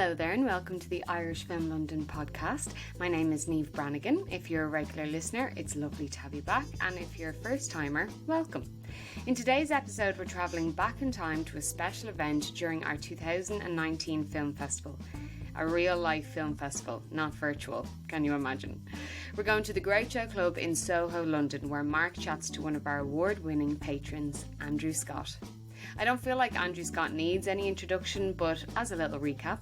Hello there and welcome to the Irish Film London podcast. My name is Niamh Brannigan. If you're a regular listener, it's lovely to have you back, and if you're a first timer, welcome. In today's episode, we're travelling back in time to a special event during our 2019 film festival. A real life film festival, not virtual. Can you imagine? We're going to the Great Show Club in Soho, London, where Mark chats to one of our award-winning patrons, Andrew Scott. I don't feel like Andrew Scott needs any introduction, but as a little recap,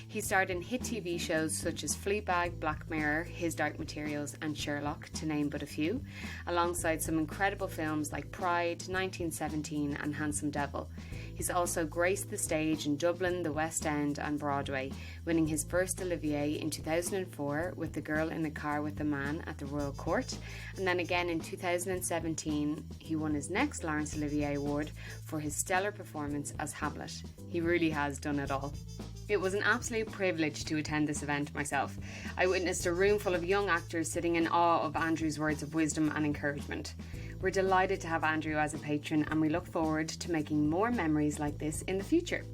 he starred in hit TV shows such as Fleabag, Black Mirror, His Dark Materials and Sherlock, to name but a few, alongside some incredible films like Pride, 1917 and Handsome Devil. He's also graced the stage in Dublin, the West End and Broadway, winning his first Olivier in 2004 with The Girl in the Car with the Man at the Royal Court, and then again in 2017 he won his next Laurence Olivier Award for his stellar performance as Hamlet. He really has done it all. It was an absolute privilege to attend this event myself. I witnessed a room full of young actors sitting in awe of Andrew's words of wisdom and encouragement. We're delighted to have Andrew as a patron, and we look forward to making more memories like this in the future.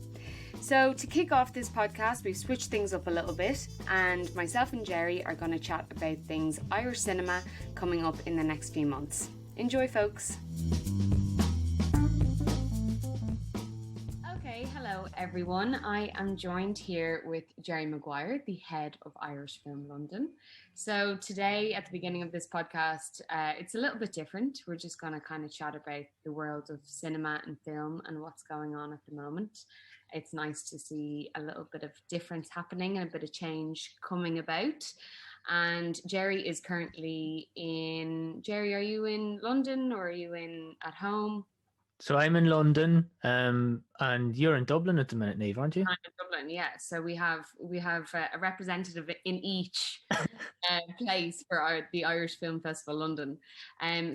So to kick off this podcast, we've switched things up a little bit, and myself and Jerry are going to chat about things Irish cinema coming up in the next few months. Enjoy, folks. Hello everyone, I am joined here with Jerry Maguire, the head of Irish Film London. So today at the beginning of this podcast, it's a little bit different. We're just going to kind of chat about the world of cinema and film and what's going on at the moment. It's nice to see a little bit of difference happening and a bit of change coming about. And Jerry is currently Jerry, are you in London or are you at home? So I'm in London, and you're in Dublin at the minute, Niamh, aren't you? I'm in Dublin, yeah. So we have a representative in each place for the Irish Film Festival London.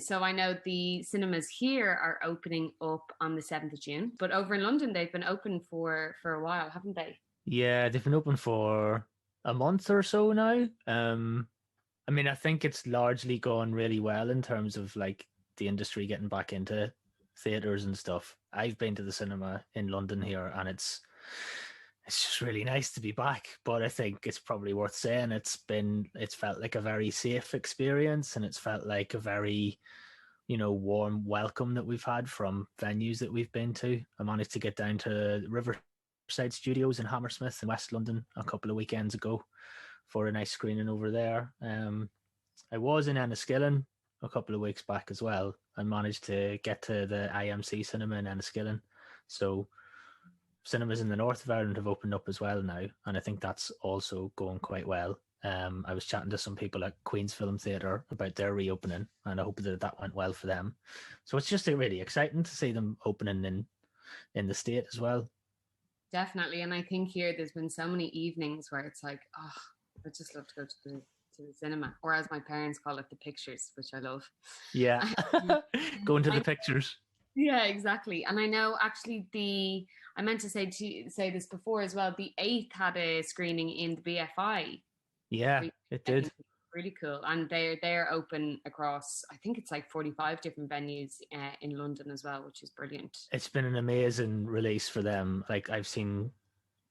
So I know the cinemas here are opening up on the 7th of June, but over in London they've been open for a while, haven't they? Yeah, they've been open for a month or so now. I mean, I think it's largely gone really well in terms of like the industry getting back into theaters and stuff. I've been to the cinema in London here, and it's just really nice to be back. But I think it's probably worth saying it's felt like a very safe experience, and it's felt like a very, warm welcome that we've had from venues that we've been to. I managed to get down to Riverside Studios in Hammersmith in West London a couple of weekends ago for a nice screening over there. I was in Enniskillen a couple of weeks back as well, and managed to get to the IMC cinema in Enniskillen. So cinemas in the north of Ireland have opened up as well now, and I think that's also going quite well. I was chatting to some people at Queen's Film Theatre about their reopening, and I hope that went well for them. So it's just really exciting to see them opening in the state as well. Definitely, and I think here there's been so many evenings where it's like, I just love to go to the cinema, or as my parents call it, the pictures, which I love. Yeah. Going to the pictures. Yeah, exactly. And I know actually I meant to say this before as well, the 8th had a screening in the BFI. Yeah, it did. Really cool. And they're open across, I think it's like 45 different venues in London as well, which is brilliant. It's been an amazing release for them. Like, I've seen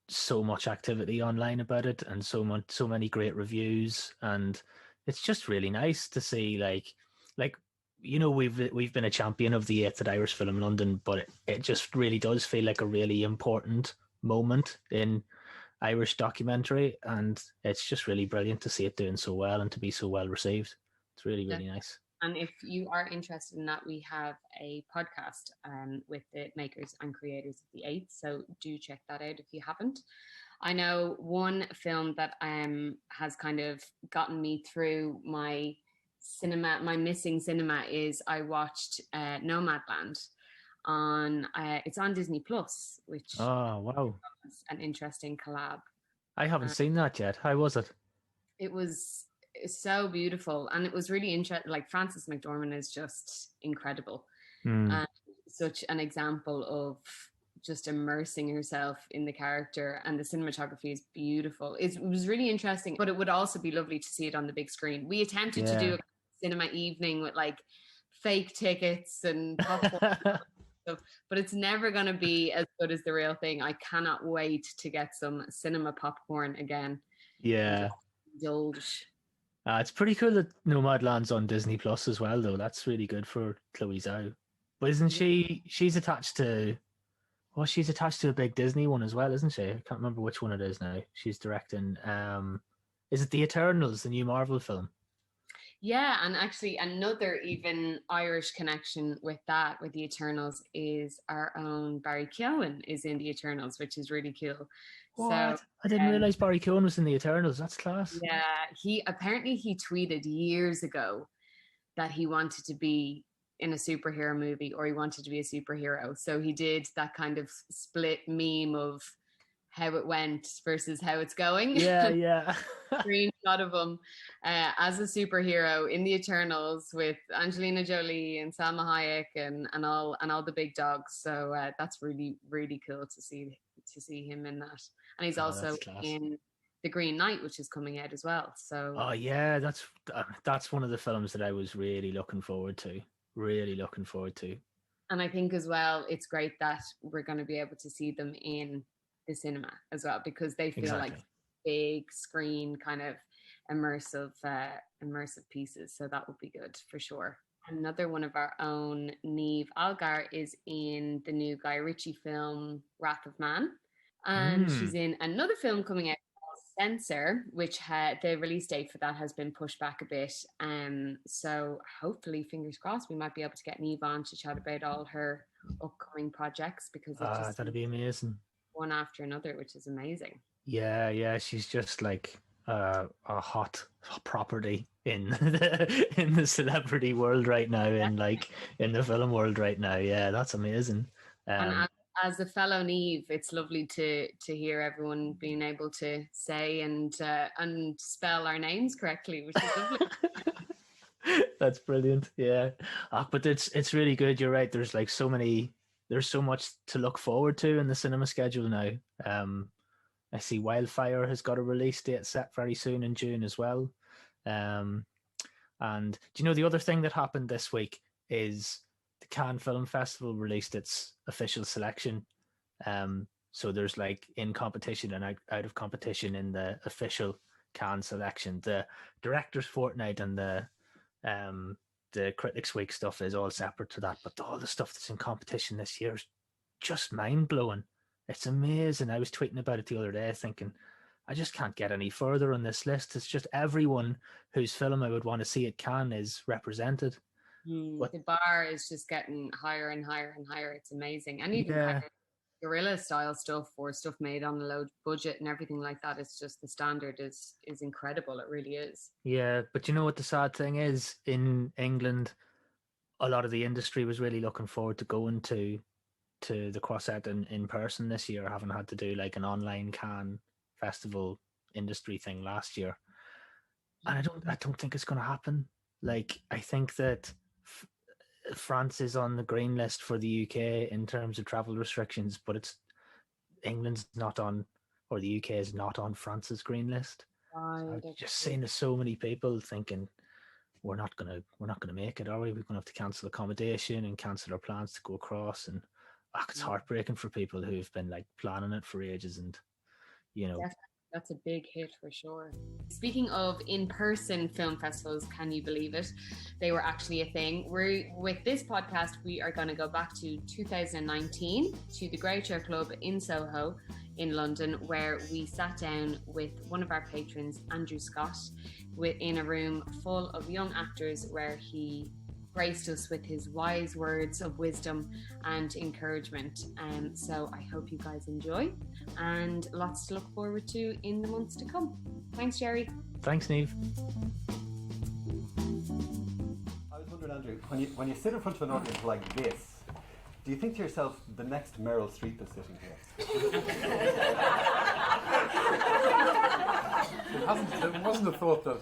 so much activity online about it, and so many great reviews, and it's just really nice to see like we've been a champion of the 8th at Irish Film London, but it just really does feel like a really important moment in Irish documentary, and it's just really brilliant to see it doing so well and to be so well received. It's really nice. And if you are interested in that, we have a podcast with the makers and creators of the 8th, so do check that out if you haven't. I know one film that has kind of gotten me through my missing cinema is I watched Nomadland it's on Disney Plus, which wow, was an interesting collab. I haven't seen that yet. How was it? It was so beautiful, and it was really interesting. Like, Frances McDormand is just incredible, and such an example of just immersing herself in the character, and the cinematography is beautiful. It was really interesting, but it would also be lovely to see it on the big screen. We attempted to do a cinema evening with like fake tickets and popcorn stuff, but it's never going to be as good as the real thing. I cannot wait to get some cinema popcorn again. Yeah. Indulge. It's pretty cool that Nomadland's on Disney Plus as well, though. That's really good for Chloe Zhao. But isn't she's attached to, well, she's attached to a big Disney one as well, isn't she? I can't remember which one it is now. She's directing, is it The Eternals, the new Marvel film? Yeah, and actually another even Irish connection with that, with the Eternals, is our own Barry Keoghan is in the Eternals, which is really cool. What? So I didn't realize Barry Keoghan was in the Eternals. That's class. Yeah, he tweeted years ago that he wanted to be in a superhero movie, or he wanted to be a superhero. So he did that kind of split meme of how it went versus how it's going. Yeah. Screenshot of him as a superhero in the Eternals with Angelina Jolie and Salma Hayek and all the big dogs. So that's really, really cool to see him in that. And he's also in The Green Knight, which is coming out as well. So yeah, that's one of the films that I was really looking forward to. And I think as well, it's great that we're going to be able to see them in the cinema as well, because they feel like big screen kind of immersive pieces. So that would be good for sure. Another one of our own, Niamh Algar, is in the new Guy Ritchie film Wrath of Man, and she's in another film coming out called Censor, which the release date for that has been pushed back a bit. So hopefully, fingers crossed, we might be able to get Niamh on to chat about all her upcoming projects, because that'd be amazing. One after another, which is amazing. Yeah, she's just like a hot property in the celebrity world right now, and like in the film world right now. Yeah, that's amazing. And as a fellow Niamh, it's lovely to hear everyone being able to say and spell our names correctly, which is lovely. That's brilliant. Yeah, but it's really good. You're right. There's so much to look forward to in the cinema schedule now. I see Wildfire has got a release date set very soon in June as well. And do you know the other thing that happened this week is the Cannes Film Festival released its official selection. So there's like in competition and out of competition in the official Cannes selection. The Director's Fortnight and the Critics Week stuff is all separate to that, but all the stuff that's in competition this year is just mind-blowing. It's amazing. I was tweeting about it the other day thinking, I just can't get any further on this list. It's just everyone whose film I would want to see at Cannes is represented. The bar is just getting higher and higher and higher. It's amazing. And even kind of guerrilla style stuff, or stuff made on a low budget and everything like that, it's just the standard is incredible. It really is. Yeah, but you know what the sad thing is? In England, a lot of the industry was really looking forward to going to the Croisette in person this year, having had to do like an online Cannes festival industry thing last year. And I don't think it's going to happen. Like, I think that France is on the green list for the UK in terms of travel restrictions, but England's not on, or the UK is not on France's green list. So just seeing so many people thinking we're not gonna make it, are we? We're gonna have to cancel accommodation and cancel our plans to go across, and it's heartbreaking for people who've been like planning it for ages, and you know. Definitely. That's a big hit for sure. Speaking of in-person film festivals, can you believe it? They were actually a thing. With this podcast, we are going to go back to 2019 to the Groucho Club in Soho in London, where we sat down with one of our patrons, Andrew Scott, in a room full of young actors, where he graced us with his wise words of wisdom and encouragement. So I hope you guys enjoy, and lots to look forward to in the months to come. Thanks, Jerry. Thanks, Niamh. I was wondering, Andrew, when you sit in front of an audience like this, do you think to yourself, the next Meryl Streep is sitting here? It wasn't a thought that.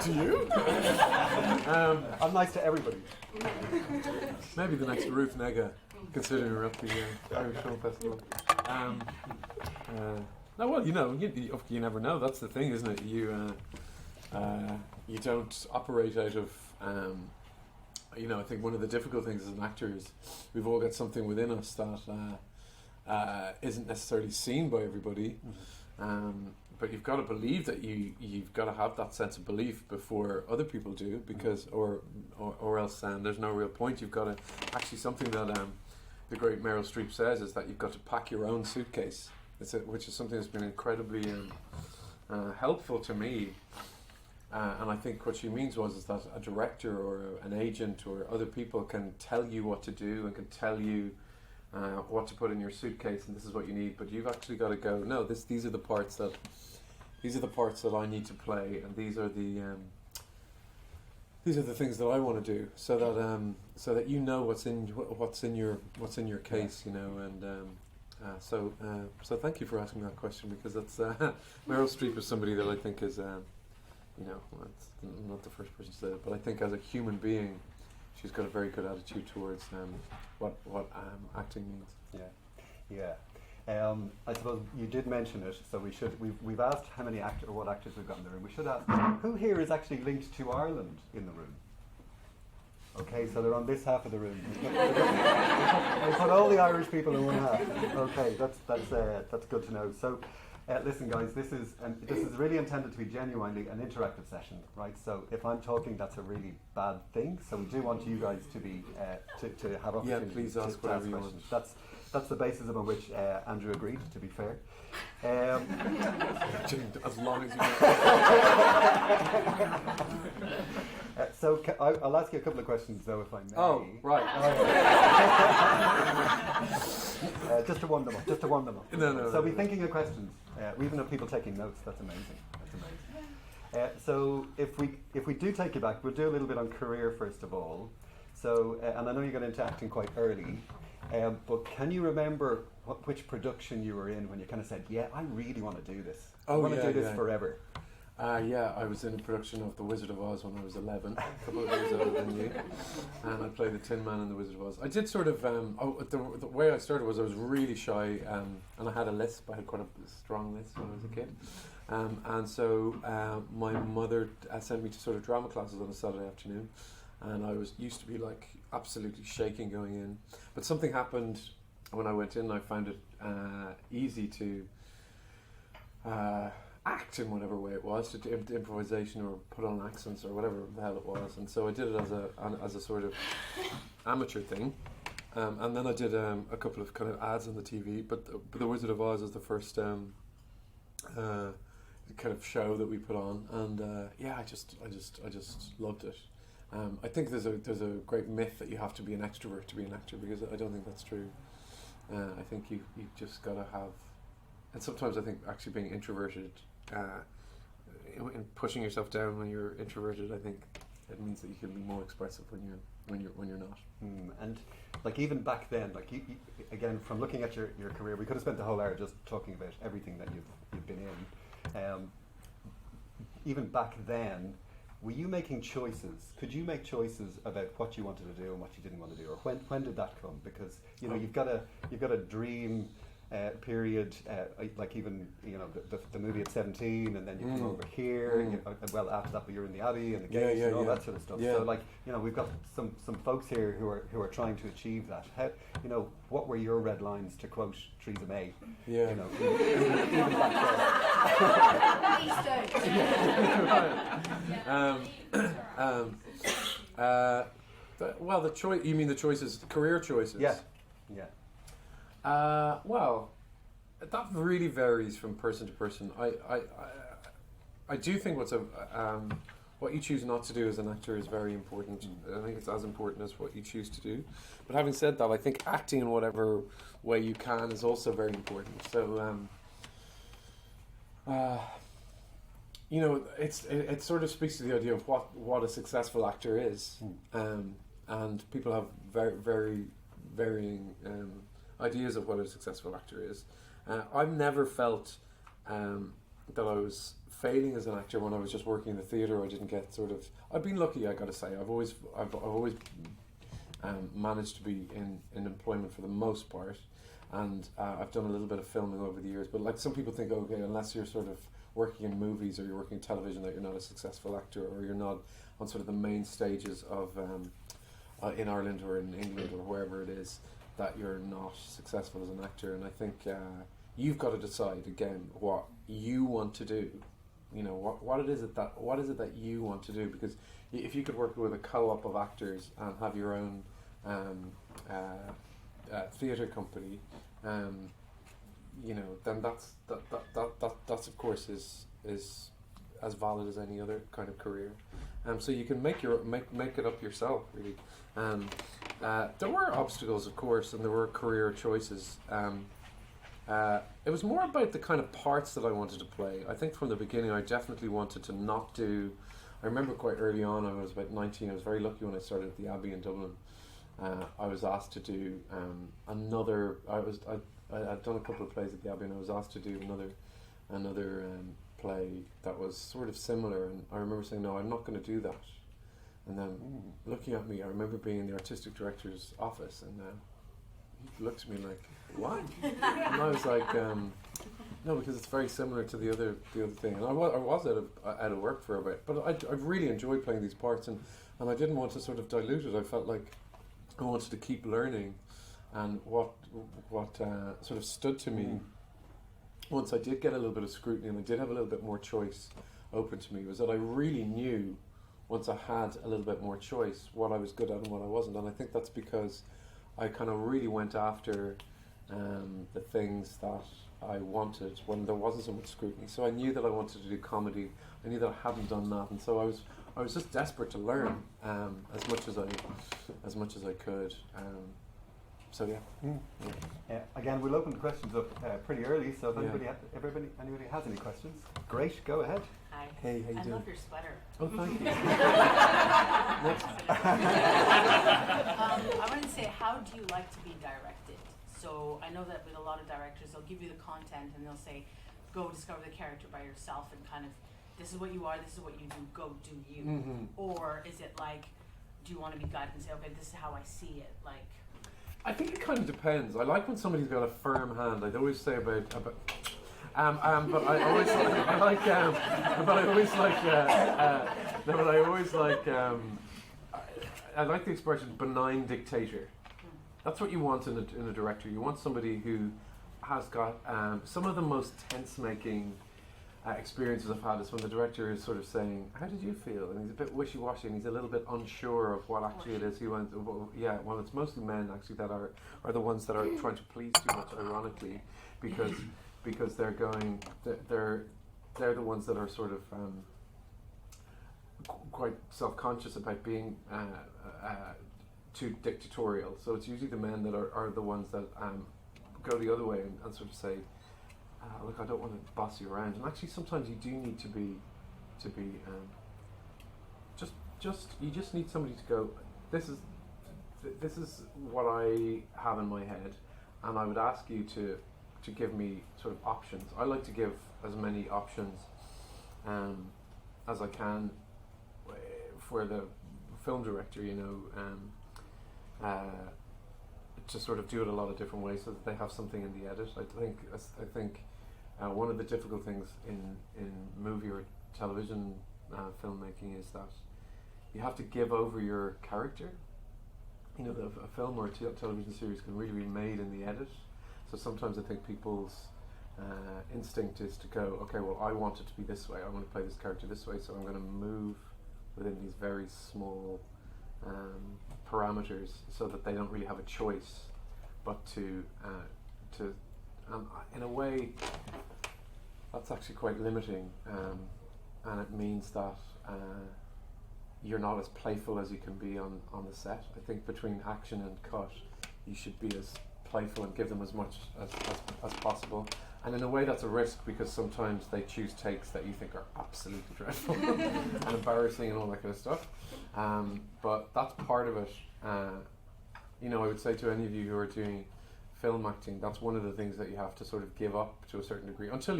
Do you? I'm nice to everybody. Maybe the next Ruth Nega, considering we're at the Irish Film Festival. No, well, you never know. That's the thing, isn't it? You don't operate out of you know, I think one of the difficult things as an actor is we've all got something within us that isn't necessarily seen by everybody. But you've got to believe that you've got to have that sense of belief before other people do, because or else there's no real point. You've got to actually, something that the great Meryl Streep says is that you've got to pack your own suitcase. Which is something that's been incredibly helpful to me. And I think what she means is that a director or an agent or other people can tell you what to do and can tell you what to put in your suitcase, and this is what you need. But you've actually got to go, no, these are the parts that I need to play, and these are the things that I want to do, so that you know what's in your case, you know. And so thank you for asking that question, because that's Meryl Streep is somebody that I think is. You know, I'm not the first person to say it, but I think as a human being, she's got a very good attitude towards what acting means. Yeah. I suppose you did mention it, so we've asked how many what actors we've got in the room. We should ask who here is actually linked to Ireland in the room. Okay, so they're on this half of the room. We put all the Irish people in one half. Okay, that's good to know. So. Listen, guys, this is really intended to be genuinely an interactive session, right? So if I'm talking, that's a really bad thing. So we do want you guys to be to have opportunity. Yeah, please ask whatever you want. That's the basis upon which Andrew agreed. To be fair, as long as you. So I'll ask you a couple of questions, though, if I may. Oh, right. Just to warm them up. No. So be thinking of questions. We even have people taking notes. That's amazing. So if we do take you back, we'll do a little bit on career first of all. So and I know you got into acting quite early, but can you remember which production you were in when you kind of said, "Yeah, I really want to do this. I want to do this forever." Yeah, I was in a production of The Wizard of Oz when I was 11, a couple of years older than you, and I played the Tin Man in The Wizard of Oz. I did sort of, the way I started was I was really shy, and I had a lisp. I had quite a strong lisp when I was a kid, and so my mother sent me to sort of drama classes on a Saturday afternoon, and I used to be like absolutely shaking going in, but something happened when I went in. I found it easy to act in whatever way it was, to improvisation or put on accents or whatever the hell it was, and so I did it as a sort of amateur thing, and then I did a couple of kind of ads on the TV. But the Wizard of Oz is the first kind of show that we put on, and I just loved it. I think there's a great myth that you have to be an extrovert to be an actor, because I don't think that's true. I think you just got to have. And sometimes I think actually being introverted, in pushing yourself down when you're introverted, I think it means that you can be more expressive when you're not. And like even back then, like you again, from looking at your career, we could have spent the whole hour just talking about everything that you've been in. Even back then, were you making choices? Could you make choices about what you wanted to do and what you didn't want to do, or when did that come? Because you've got a dream. Period, like even the movie at 17, and then you come over here. Well, after that, but you're in the Abbey and the gates and all that sort of stuff. Yeah. So, like we've got some folks here who are trying to achieve that. How, what were your red lines, to quote Theresa May? Yeah. Even back then. Well, the choice. You mean the choices, the career choices? Yeah. Well, that really varies from person to person. I do think what you choose not to do as an actor is very important. I think it's as important as what you choose to do. But having said that, I think acting in whatever way you can is also very important. So, it sort of speaks to the idea of what a successful actor is, and people have very, very varying ideas of what a successful actor is. I've never felt that I was failing as an actor when I was just working in the theatre. I didn't get sort of. I've been lucky, I got to say. I've always managed to be in employment for the most part, and I've done a little bit of filming over the years. But like some people think, okay, unless you're sort of working in movies or you're working in television, that you're not a successful actor, or you're not on sort of the main stages of in Ireland or in England or wherever it is, that you're not successful as an actor. And I think you've got to decide again what you want to do. You know, what is it that you want to do? Because if you could work with a co-op of actors and have your own theatre company, you know, then that's of course is as valid as any other kind of career. So you can make it up yourself, really. There were obstacles, of course, and there were career choices. It was more about the kind of parts that I wanted to play. I think from the beginning I definitely wanted to not do... I remember quite early on, I was about 19, I was very lucky when I started at the Abbey in Dublin. I was asked to do another... I'd done a couple of plays at the Abbey, and I was asked to do another play that was sort of similar, and I remember saying, no, I'm not going to do that. And then looking at me, I remember being in the artistic director's office, and he looked at me like, what? And I was like, no, because it's very similar to the other thing. And I was out of work for a bit, but I really enjoyed playing these parts, and I didn't want to sort of dilute it. I felt like I wanted to keep learning, and what sort of stood to me once I did get a little bit of scrutiny and I did have a little bit more choice open to me was that I really knew, once I had a little bit more choice, what I was good at and what I wasn't. And I think that's because I kind of really went after the things that I wanted when there wasn't so much scrutiny. So I knew that I wanted to do comedy. I knew that I hadn't done that, and so I was just desperate to learn as much as I could. So yeah. Again, we'll open the questions up pretty early. So if anybody has any questions, great, go ahead. Hi. Hey, how you I doing? love your sweater. Oh, thank you. I want to say, how do you like to be directed? So I know that with a lot of directors, they'll give you the content and they'll say, go discover the character by yourself, and kind of, this is what you are, this is what you do, go do you. Mm-hmm. Or is it like, do you want to be guided and say, okay, this is how I see it? Like, I think it kind of depends. I like when somebody's got a firm hand. I'd always say but I like the expression benign dictator. That's what you want in a director. You want somebody who has got some of the most tense-making experiences I've had is when the director is sort of saying, how did you feel? And he's a bit wishy-washy and he's a little bit unsure of what actually it is he wants. Well, it's mostly men actually that are the ones that are trying to please too much, ironically, because they're the ones that are sort of quite self-conscious about being too dictatorial. So it's usually the men that are the ones that go the other way and sort of say, look, I don't want to boss you around. And actually, sometimes you do need to be you just need somebody to go, this is what I have in my head, and I would ask you to give me sort of options. I like to give as many options as I can for the film director, to sort of do it a lot of different ways so that they have something in the edit. I think one of the difficult things in movie or television filmmaking is that you have to give over your character. A film or a television series can really be made in the edit. So sometimes I think people's instinct is to go, okay, well, I want it to be this way. I want to play this character this way, so I'm going to move within these very small parameters, so that they don't really have a choice, but to in a way, that's actually quite limiting, and it means that you're not as playful as you can be on the set. I think between action and cut, you should be as playful and give them as much as possible. And in a way, that's a risk, because sometimes they choose takes that you think are absolutely dreadful and embarrassing and all that kind of stuff. But that's part of it. I would say to any of you who are doing film acting, that's one of the things that you have to sort of give up to a certain degree, until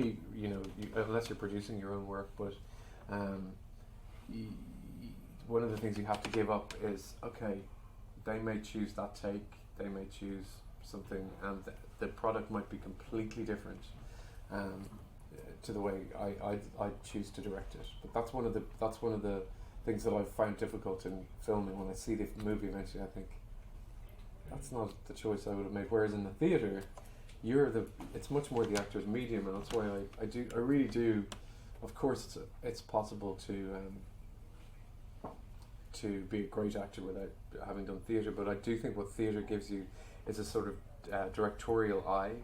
unless you're producing your own work. But one of the things you have to give up is, okay, they may choose that take, they may choose something, and the product might be completely different to the way I choose to direct it. But that's one of the things that I've found difficult in filming. When I see the movie eventually, I think that's not the choice I would have made. Whereas in the theatre, it's much more the actor's medium, and that's why I really do. Of course, it's possible to be a great actor without having done theatre, but I do think what theatre gives you is a sort of directorial eye,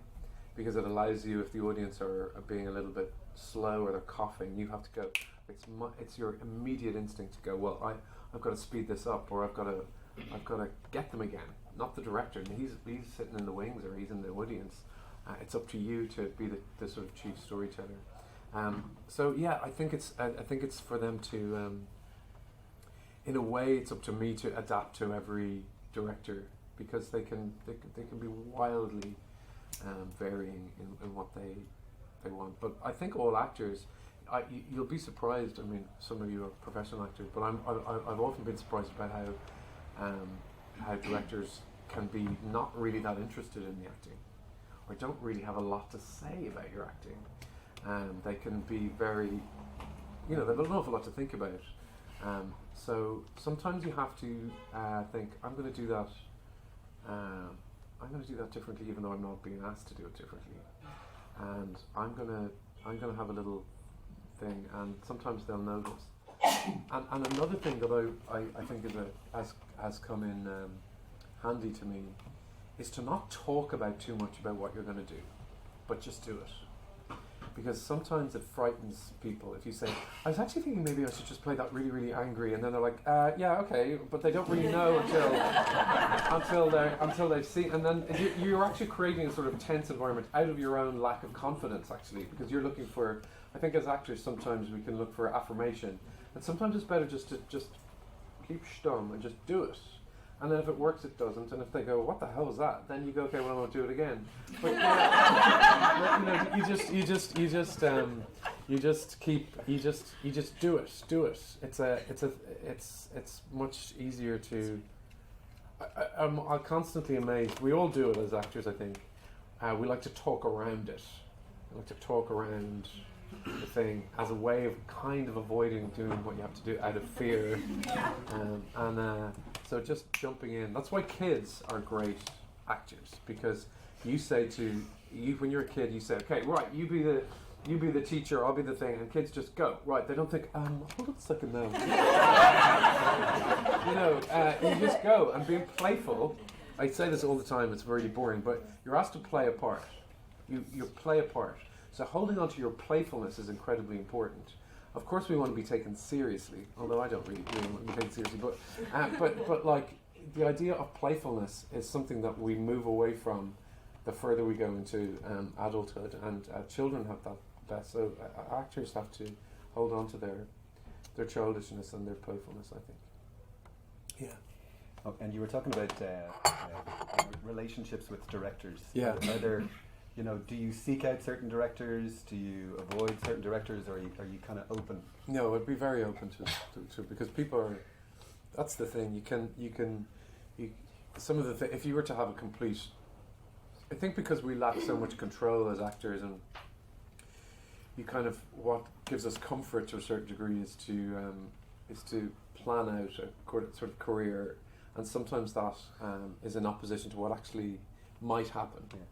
because it allows you, if the audience are being a little bit slow or they're coughing, you have to go. It's your immediate instinct to go, well, I've got to speed this up, or I've got to get them again. Not the director, and he's sitting in the wings or he's in the audience. It's up to you to be the sort of chief storyteller. So yeah, I think it's for them to. In a way, it's up to me to adapt to every director, because they can be wildly varying in what they want. But I think all actors, you'll be surprised. I mean, some of you are professional actors, but I've often been surprised about how directors can be not really that interested in the acting, or don't really have a lot to say about your acting. They can be very, they have an awful lot to think about. So sometimes you have to think, I'm going to do that. I'm going to do that differently, even though I'm not being asked to do it differently. And I'm going to have a little thing, and sometimes they'll notice. And another thing that I think has come in handy to me is to not talk about too much about what you're going to do, but just do it. Because sometimes it frightens people if you say, I was actually thinking maybe I should just play that really, really angry, and then they're like, yeah, okay, but they don't really know until they've seen, and then you're actually creating a sort of tense environment out of your own lack of confidence, actually, because you're looking for, I think as actors sometimes we can look for affirmation, and sometimes it's better just to keep stum and just do it. And then if it works, it doesn't. And if they go, "What the hell was that?" Then you go, "Okay, well, I won't do it again." But you just do it. Do it. It's much easier to. I'm constantly amazed. We all do it as actors, I think. We like to talk around it. We like to talk around the thing as a way of kind of avoiding doing what you have to do out of fear, so just jumping in. That's why kids are great actors, because you say to you, when you're a kid, you say, okay, right, you be the teacher, I'll be the thing, and kids just go, right. They don't think, hold on a second now. You just go, and being playful. I say this all the time, it's really boring, but you're asked to play a part. You play a part. So holding on to your playfulness is incredibly important. Of course, we want to be taken seriously, although I don't really want to be taken seriously. But like the idea of playfulness is something that we move away from the further we go into adulthood, and children have that best. So actors have to hold on to their childishness and their playfulness, I think. Yeah. Oh, and you were talking about relationships with directors. Yeah. Are there, do you seek out certain directors? Do you avoid certain directors, or are you kind of open? No, I'd be very open to because people are. That's the thing. Some of the if you were to have a complete, I think because we lack so much control as actors, and you kind of what gives us comfort to a certain degree is to plan out a sort of career, and sometimes that is in opposition to what actually might happen. Yeah.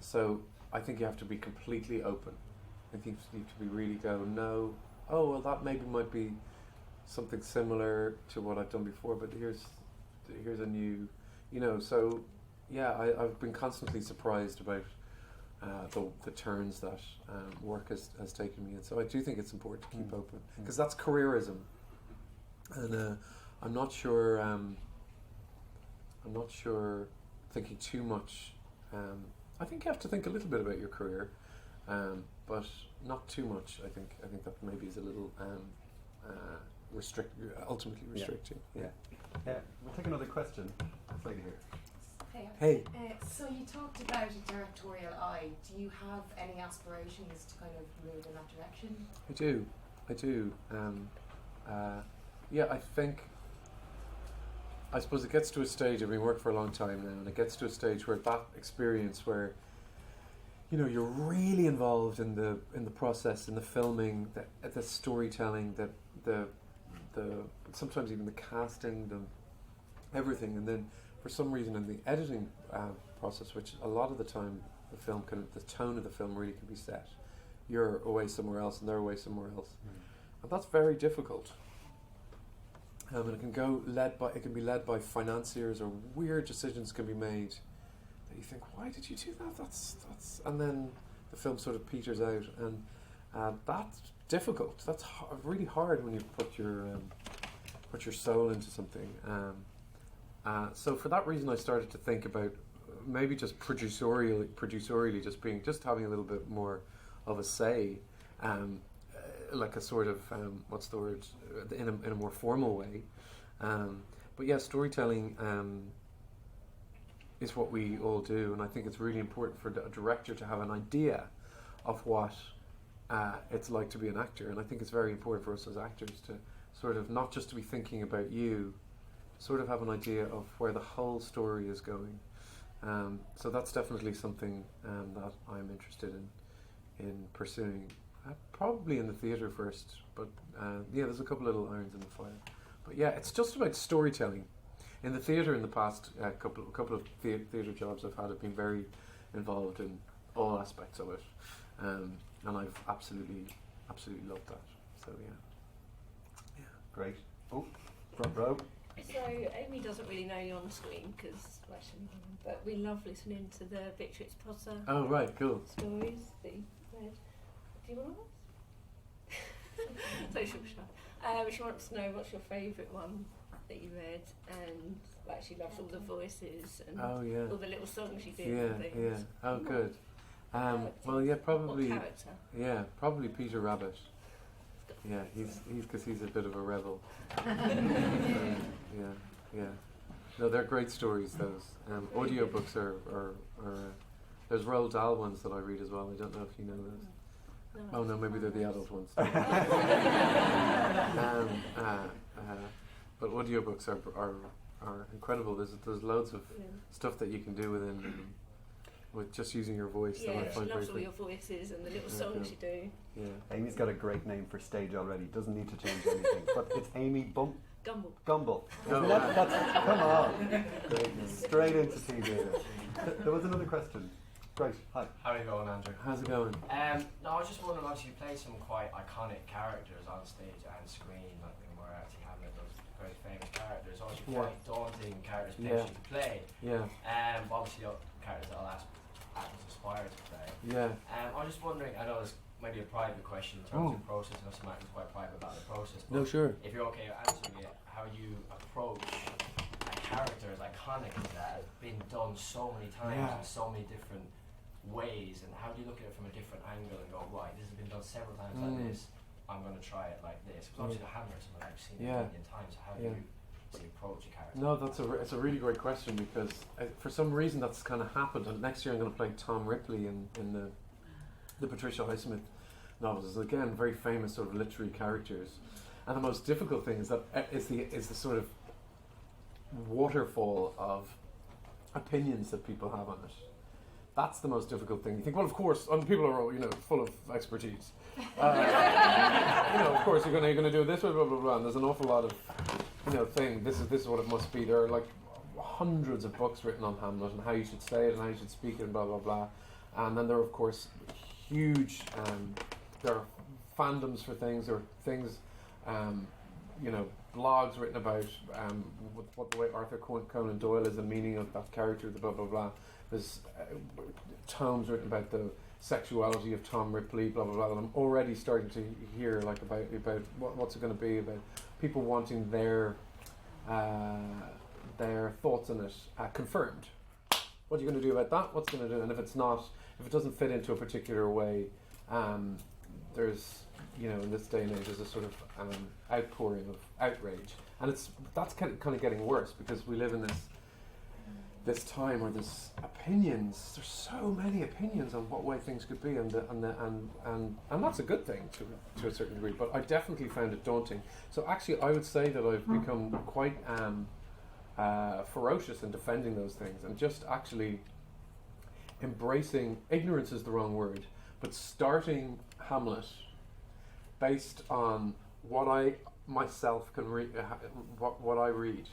So I think you have to be completely open. I think you need to be really no, oh well, that maybe might be something similar to what I've done before, but here's a new, so yeah, I've been constantly surprised about the turns that work has taken me in. So I do think it's important to keep open, because that's careerism, and I'm not sure thinking too much. I think you have to think a little bit about your career, but not too much. I think that maybe is a little ultimately restricting. Yeah. We'll take another question. This lady here. Hey. So you talked about a directorial eye. Do you have any aspirations to kind of move in that direction? I do. I suppose it gets to a stage, I've been working for a long time now, and it gets to a stage where that experience where, you're really involved in the process, in the filming, the storytelling, the sometimes even the casting, everything, and then for some reason in the editing process, which a lot of the time the tone of the film really can be set. You're away somewhere else and they're away somewhere else, and that's very difficult. And it can be led by financiers, or weird decisions can be made that you think, why did you do that? That's and then the film sort of peters out, and that's difficult. That's really hard when you put your soul into something. So for that reason, I started to think about maybe just producerially just having a little bit more of a say, like a sort of what's the word, in a more formal way. But yeah, storytelling is what we all do, and I think it's really important for a director to have an idea of what it's like to be an actor, and I think it's very important for us as actors to sort of not just to be thinking about you, sort of have an idea of where the whole story is going. So that's definitely something that I'm interested in pursuing. Probably in the theatre first, but yeah, there's a couple little irons in the fire. But yeah, it's just about storytelling. In the theatre, in the past couple of theatre jobs I've had, have been very involved in all aspects of it, and I've absolutely loved that. So yeah. Great. Oh, front row. So Amy doesn't really know you on the screen but we love listening to the Beatrix Potter Oh right, cool. stories that you read. Do you want to ask? So she wants to know what's your favourite one that you read, and like she loves all the voices and Oh yeah. all the little songs you did Yeah, and things. yeah. Oh good. Well, yeah, probably. Yeah, probably Peter Rabbit. Yeah, he's because he's a bit of a rebel. Yeah. No, they're great stories. Those audiobooks are there's Roald Dahl ones that I read as well. I don't know if you know those. Oh no, maybe they're the adult ones. But audiobooks are incredible. There's loads of stuff that you can do with just using your voice. Yeah, that I she find loves very all your voices and the little songs you do. Yeah. Amy's got a great name for stage already. Doesn't need to change anything. But it's Amy Gumble. Gumble. Oh, Come on. Great. Straight into TV. There was another question. Great. Hi. How are you going, Andrew? How's it going? No, I was just wondering, obviously you play some quite iconic characters on stage and screen, like Moriarty, Hamlet, those very famous characters. Obviously quite daunting characters potentially to play. Yeah. Obviously characters that I'll ask actors aspire to play. Yeah. I was just wondering, I know it's maybe a private question in terms of process, I know some actors are quite private about the process, but No, sure. if you're okay answering it, how you approach a character as iconic as that, has been done so many times in so many different ways, and how do you look at it from a different angle and go, right, this has been done several times like this, I'm going to try it like this, because obviously the Hammer is something I've seen a million times, so how do you approach a character? No, it's a really great question, because for some reason that's kind of happened, and next year I'm going to play Tom Ripley in the Patricia Highsmith novels. Again, very famous sort of literary characters, and the most difficult thing is that is the sort of waterfall of opinions that people have on it. That's the most difficult thing. You think, well, of course, and people are all, full of expertise. Of course, you're going to do it this way, blah blah blah. And there's an awful lot of, thing. This is what it must be. There are like hundreds of books written on Hamlet and how you should say it and how you should speak it and blah blah blah. And then there are of course huge. There are fandoms for things. There are things, blogs written about what the way Arthur Conan Doyle is the meaning of that character, the blah blah blah. There's tomes written about the sexuality of Tom Ripley, blah blah blah. And I'm already starting to hear about what's it going to be, about people wanting their thoughts on it confirmed. What are you going to do about that? What's going to do? And if it doesn't fit into a particular way, there's in this day and age there's a sort of outpouring of outrage, and that's kind of getting worse, because we live in this time where there's so many opinions on what way things could be, and that's a good thing to a certain degree, but I definitely found it daunting. So actually I would say that I've become quite ferocious in defending those things, and just actually embracing, ignorance is the wrong word, but starting Hamlet based on what I myself can read what I read,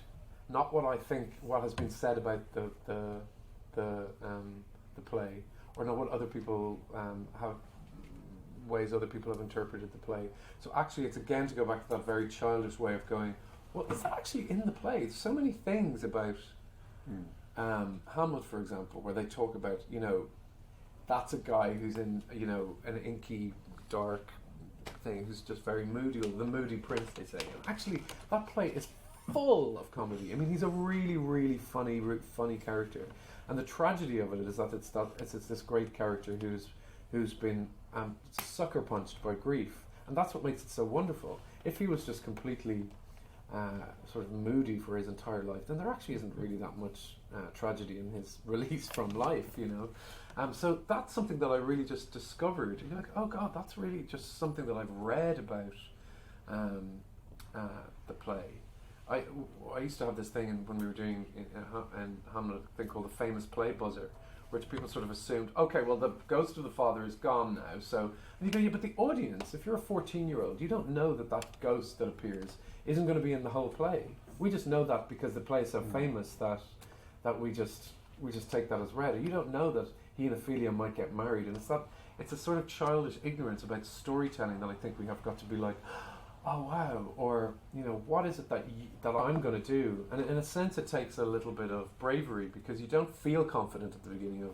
not what I think, what has been said about the play, or not what other people have, ways other people have interpreted the play. So actually, it's again to go back to that very childish way of going, well, is that actually in the play? There's so many things about Hamlet, for example, where they talk about, that's a guy who's in, an inky, dark thing, who's just very moody, or the moody prince, they say. And actually, that play is full of comedy. I mean, he's a really, really funny character. And the tragedy of it is that it's this great character who's been sucker punched by grief, and that's what makes it so wonderful. If he was just completely sort of moody for his entire life, then there actually isn't really that much tragedy in his release from life, so that's something that I really just discovered. You're like, oh God, that's really just something that I've read about the play. I used to have this thing when we were doing in Hamlet, a thing called the famous play buzzer, which people sort of assumed, okay, well, the ghost of the father is gone now, so... And you go, yeah, but the audience, if you're a 14-year-old, you don't know that ghost that appears isn't going to be in the whole play. We just know that because the play is so famous that we just take that as read. Or you don't know that he and Ophelia might get married, and it's a sort of childish ignorance about storytelling that I think we have got to be like, oh wow, or what is it that I'm going to do? And in a sense, it takes a little bit of bravery, because you don't feel confident at the beginning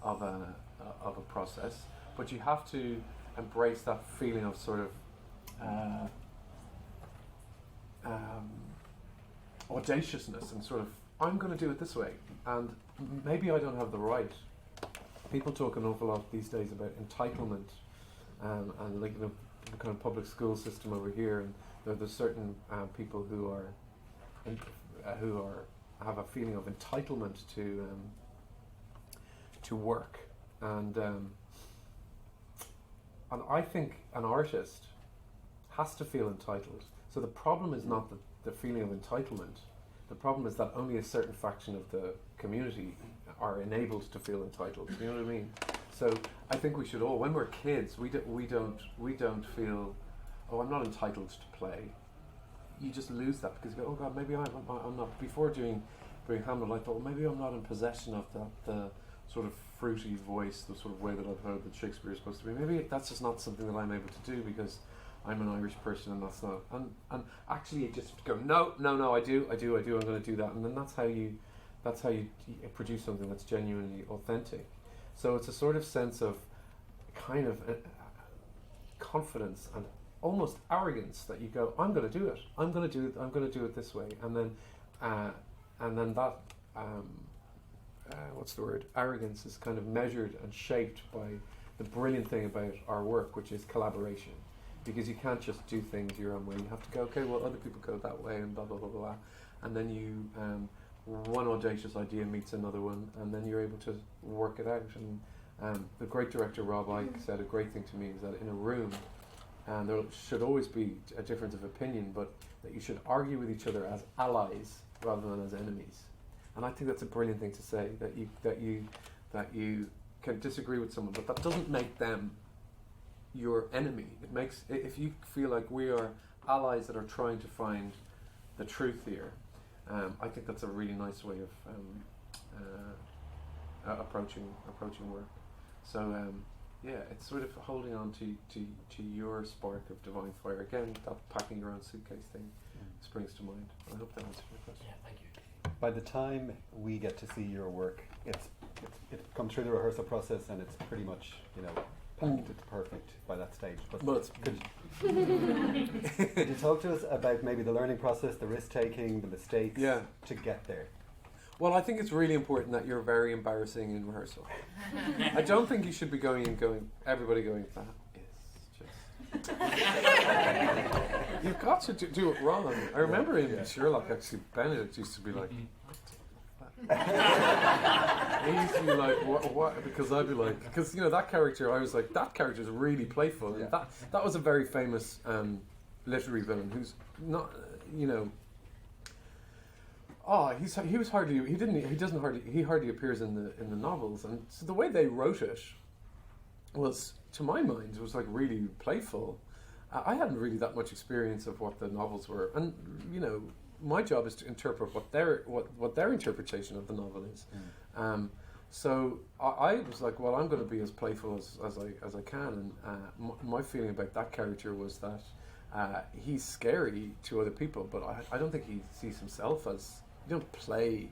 of a process, but you have to embrace that feeling of sort of audaciousness, and sort of, I'm going to do it this way, and maybe I don't have the right. People talk an awful lot these days about entitlement, and like the kind of public school system over here, and there's certain people who have a feeling of entitlement to work, and I think an artist has to feel entitled. So the problem is not the feeling of entitlement. The problem is that only a certain fraction of the community are enabled to feel entitled. You know what I mean? So I think we should all, when we're kids, we don't feel, oh, I'm not entitled to play. You just lose that because you go, oh God, maybe I'm not. Before doing Hamlet, I thought, well, maybe I'm not in possession of the sort of fruity voice, the sort of way that I've heard that Shakespeare is supposed to be. Maybe that's just not something that I'm able to do because I'm an Irish person, and that's not. And actually, you just go, no, I do. I'm going to do that, and then that's how you produce something that's genuinely authentic. So it's a sort of sense of kind of confidence and almost arrogance that you go, I'm going to do it. I'm going to do it this way, and then that what's the word? Arrogance is kind of measured and shaped by the brilliant thing about our work, which is collaboration. Because you can't just do things your own way. You have to go, okay, well, other people go that way, and blah blah blah blah, and then you one audacious idea meets another one, and then you're able to work it out. And the great director Rob Icke said a great thing to me, is that in a room, there should always be a difference of opinion, but that you should argue with each other as allies rather than as enemies. And I think that's a brilliant thing to say, that you can disagree with someone, but that doesn't make them your enemy. It makes, if you feel like we are allies that are trying to find the truth here, I think that's a really nice way of approaching work. So yeah, it's sort of holding on to your spark of divine fire. Again, that packing your own suitcase thing springs to mind. I hope that answers your question. Yeah, thank you. By the time we get to see your work, it's come through the rehearsal process, and it's pretty much, packed. It's perfect by that stage. But could you talk to us about maybe the learning process, the risk taking, the mistakes to get there? Well, I think it's really important that you're very embarrassing in rehearsal. I don't think you should be everybody going, that is just... You've got to do it wrong. I remember in Sherlock, actually, Benedict used to be like, he used to be like, what? Because I'd be like, because that character, I was like, that character is really playful. And that was a very famous literary villain who's not, he hardly appears in the novels, and so the way they wrote it was, to my mind, it was like really playful, I hadn't really that much experience of what the novels were, and you know, my job is to interpret what their interpretation of the novel is. So I was like, well, I'm going to be as playful as I can, and my feeling about that character was that he's scary to other people, but I don't think he sees himself as, you don't play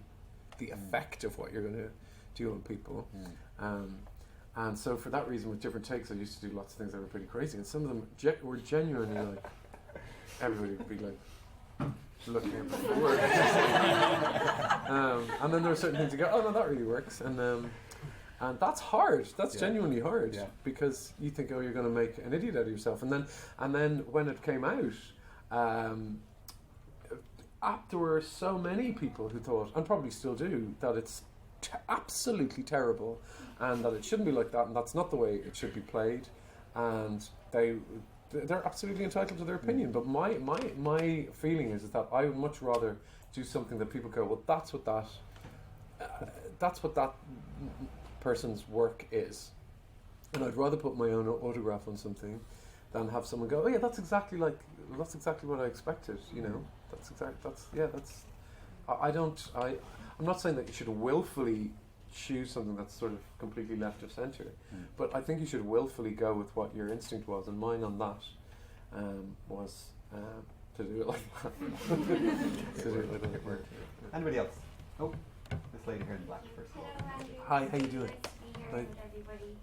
the effect of what you're going to do on people. And so for that reason, with different takes, I used to do lots of things that were pretty crazy, and some of them were genuinely like, everybody would be like looking at before. And then there are certain things you go, oh no, that really works, and that's hard. That's genuinely hard, because you think, oh, you're going to make an idiot out of yourself, and then when it came out, there were so many people who thought, and probably still do, that it's absolutely terrible, and that it shouldn't be like that, and that's not the way it should be played, and they're absolutely entitled to their opinion. But my feeling is that I would much rather do something that people go, well, that's what that person's work is, and I'd rather put my own autograph on something than have someone go, oh yeah, that's exactly what I expected. You know, I'm not saying that you should willfully choose something that's sort of completely left of centre, but I think you should willfully go with what your instinct was, and mine on that was to do it like that. Anybody else? Oh, this lady here in black first. Hello, Andrew. Hi, how you doing? Nice to be here Hi. with everybody.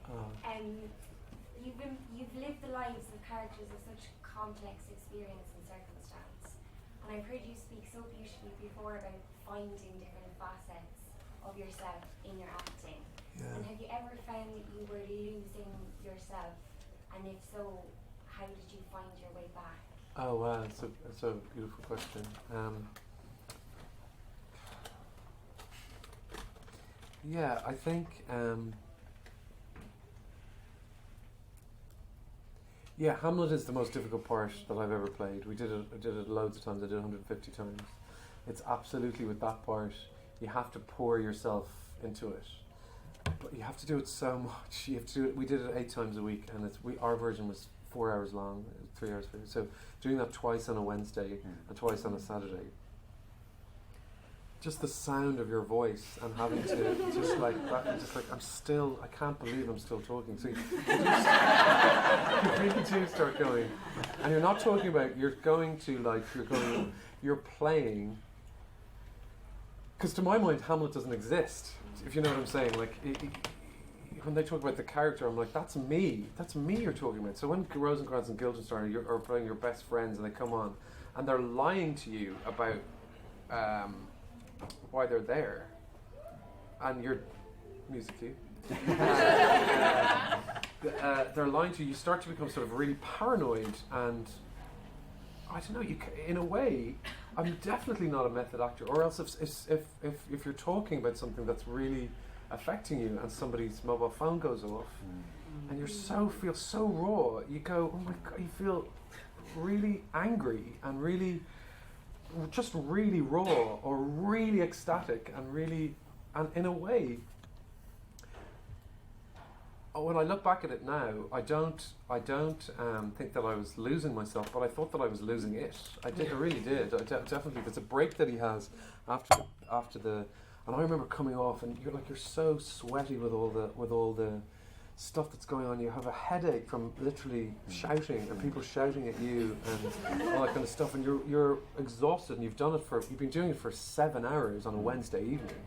You've lived the lives of characters of such complex experience and circumstance, and I've heard you speak so beautifully before about finding different facets of yourself in your acting. Yeah. And have you ever found that you were losing yourself? And if so, how did you find your way back? Oh wow, that's a beautiful question. Yeah, I think Hamlet is the most difficult part that I've ever played. I did it loads of times. I did it 150 times. It's absolutely, with that part, you have to pour yourself into it, but you have to do it so much. You have to do it. We did it 8 times a week, and our version was 4 hours long, 3 hours. So doing that twice on a Wednesday and twice on a Saturday. Just the sound of your voice and having to just like I can't believe I'm still talking. So you really do start going, and you're not talking about, you're playing. Because to my mind, Hamlet doesn't exist, if you know what I'm saying. Like, when they talk about the character, I'm like, that's me you're talking about. So when Rosencrantz and Guildenstern are playing your best friends, and they come on, and they're lying to you about why they're there, and you're music cue. They're lying to you. You start to become sort of really paranoid, and I don't know. In a way, I'm definitely not a method actor. Or else, if you're talking about something that's really affecting you, and somebody's mobile phone goes off, and you feel so raw, you go, oh my god, you feel really angry and really, just really raw, or really ecstatic, and in a way, when I look back at it now, I don't think that I was losing myself, but I thought that I was losing it. I really did. Definitely. There's a break that he has after the, and I remember coming off, and you're so sweaty with all the stuff that's going on. You have a headache from literally shouting, and people shouting at you, and all that kind of stuff, and you're exhausted, and you've been doing it for 7 hours on a Wednesday evening.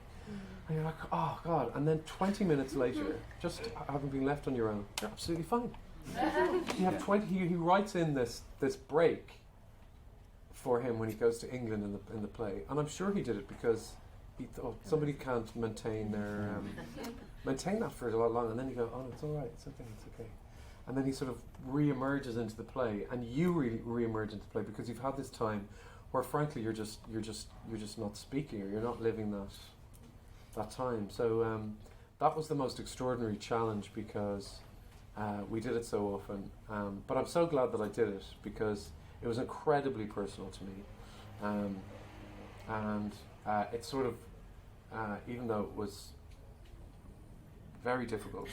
And you're like, oh God, and then 20 minutes later, just having been left on your own, you're absolutely fine. You have 20, he writes in this break for him when he goes to England in the play, and I'm sure he did it because he thought somebody can't maintain that for a lot long, and then you go, oh, it's all right, it's okay. And then he sort of re-emerges into the play, and you really re-emerge into the play because you've had this time where frankly you're just not speaking, or you're not living that time. So that was the most extraordinary challenge because we did it so often. But I'm so glad that I did it because it was incredibly personal to me. And it sort of, even though it was very difficult,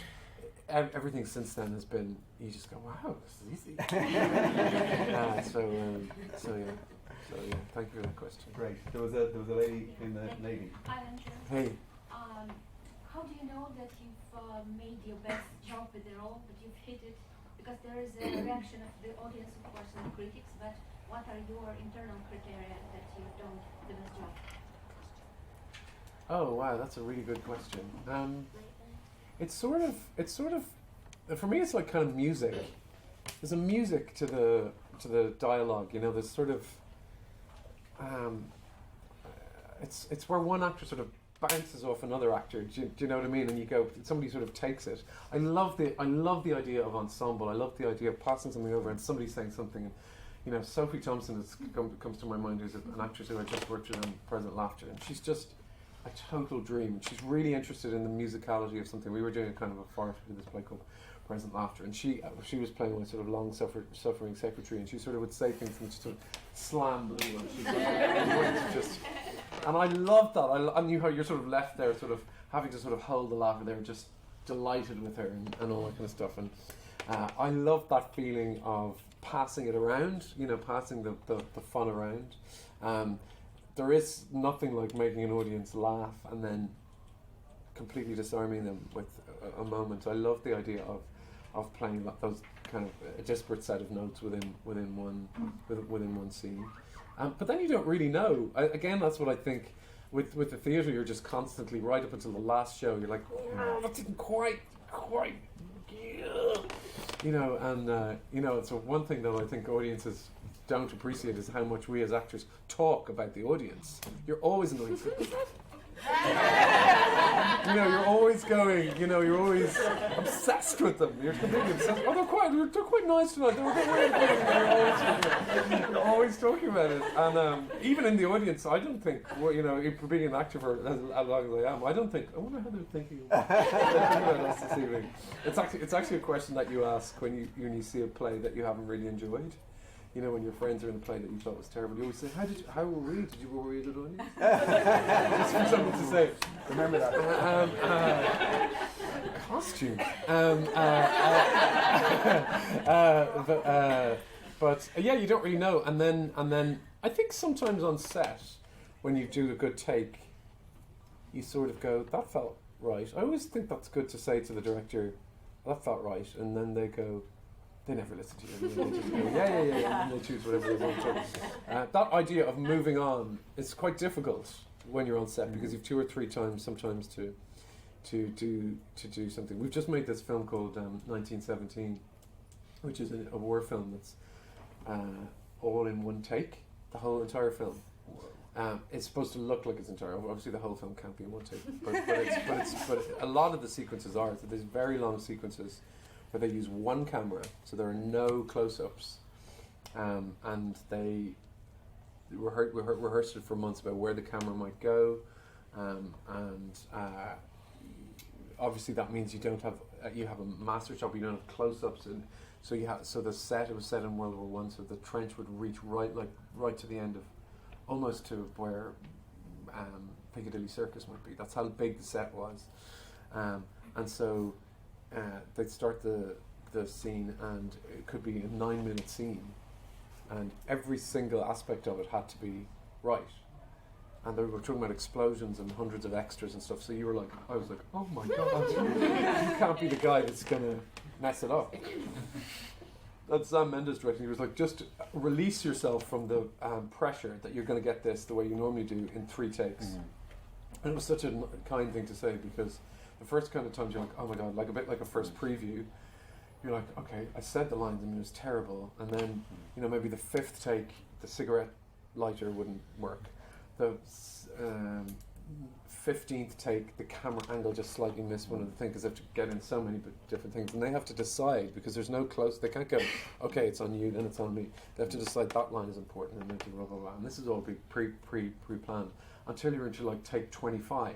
everything since then has been, you just go, wow, this is easy. So yeah, thank you for that question. Great. There was a lady in the Navy. Hi, Andrew. Hey. How do you know that you've made your best jump with the role, but you've hit it? Because there is a reaction of the audience, of course, and the critics, but what are your internal criteria that you've done the best job? Oh wow, that's a really good question. It's sort of, for me, it's like kind of music. There's a music to the dialogue. You know, there's sort of, it's where one actor sort of bounces off another actor. Do you know what I mean? And you go, somebody sort of takes it. I love the idea of ensemble. I love the idea of passing something over and somebody saying something. And, you know, Sophie Thompson comes to my mind, who's an actress who I just worked with on Present Laughter, and she's just a total dream. She's really interested in the musicality of something. We were doing a kind of a farce with this play called Present Laughter, and she was playing my sort of long-suffering secretary, and she sort of would say things and just sort of slam the wheel. She's just, and I loved that. I knew how you're sort of left there, sort of having to sort of hold the laughter there, just delighted with her and all that kind of stuff. And I love that feeling of passing it around, you know, passing the fun around. There is nothing like making an audience laugh and then completely disarming them with a moment. I love the idea of playing those kind of a disparate set of notes within one scene. But then you don't really know. Again, that's what I think with the theatre. You're just constantly, right up until the last show, you're like, oh, that didn't quite, you know. And you know, it's one thing that I think audiences don't appreciate is how much we as actors talk about the audience. You're always annoying. You know, you're always going, you know, you're always obsessed with them. You're completely obsessed. Oh, they're quite nice tonight. They were a bit weird. You're always talking about it. And even in the audience, I don't think, well, you know, for being an actor for as long as I am, I don't think, I wonder how they're thinking about us this evening. It's actually a question that you ask when you see a play that you haven't really enjoyed. You know, when your friends are in a play that you thought was terrible, you always say, how were we? Did you were we the audience? Just for something to say. Remember that. Costume. But yeah, you don't really know. And then I think sometimes on set, when you do a good take, you sort of go, that felt right. I always think that's good to say to the director, that felt right. And then they go, they never listen to you. They just go, yeah, and they choose whatever they want to. That idea of moving on is quite difficult when you're on set because you've 2 or 3 times sometimes to do something. We've just made this film called 1917, which is a war film that's all in one take. The whole entire film. It's supposed to look like it's entire. Obviously, the whole film can't be in one take, but a lot of the sequences are. So there's very long sequences where they use one camera, so there are no close-ups, and they rehearsed it for months about where the camera might go, and obviously that means you don't have you have a master shot, but you don't have close-ups, and so it was set in World War One, so the trench would reach right to the end of, almost to where Piccadilly Circus might be. That's how big the set was, and so. They'd start the scene, and it could be a 9-minute scene, and every single aspect of it had to be right. And they were talking about explosions and hundreds of extras and stuff. So I was like, oh my god, you can't be the guy that's gonna mess it up. That's Sam Mendes directing. He was like, just release yourself from the pressure that you're going to get this the way you normally do in 3 takes. And it was such a kind thing to say, because the first kind of times you're like, oh my god, like a bit like a first preview. You're like, okay, I said the lines, and it was terrible. And then, you know, maybe the 5th take, the cigarette lighter wouldn't work. The 15th take, the camera angle just slightly missed one of the things, because they have to get in so many different things, and they have to decide, because there's no close. They can't go, okay, it's on you, then it's on me. They have to decide that line is important, and then blah blah blah. And this is all pre-planned until you're into like take 25,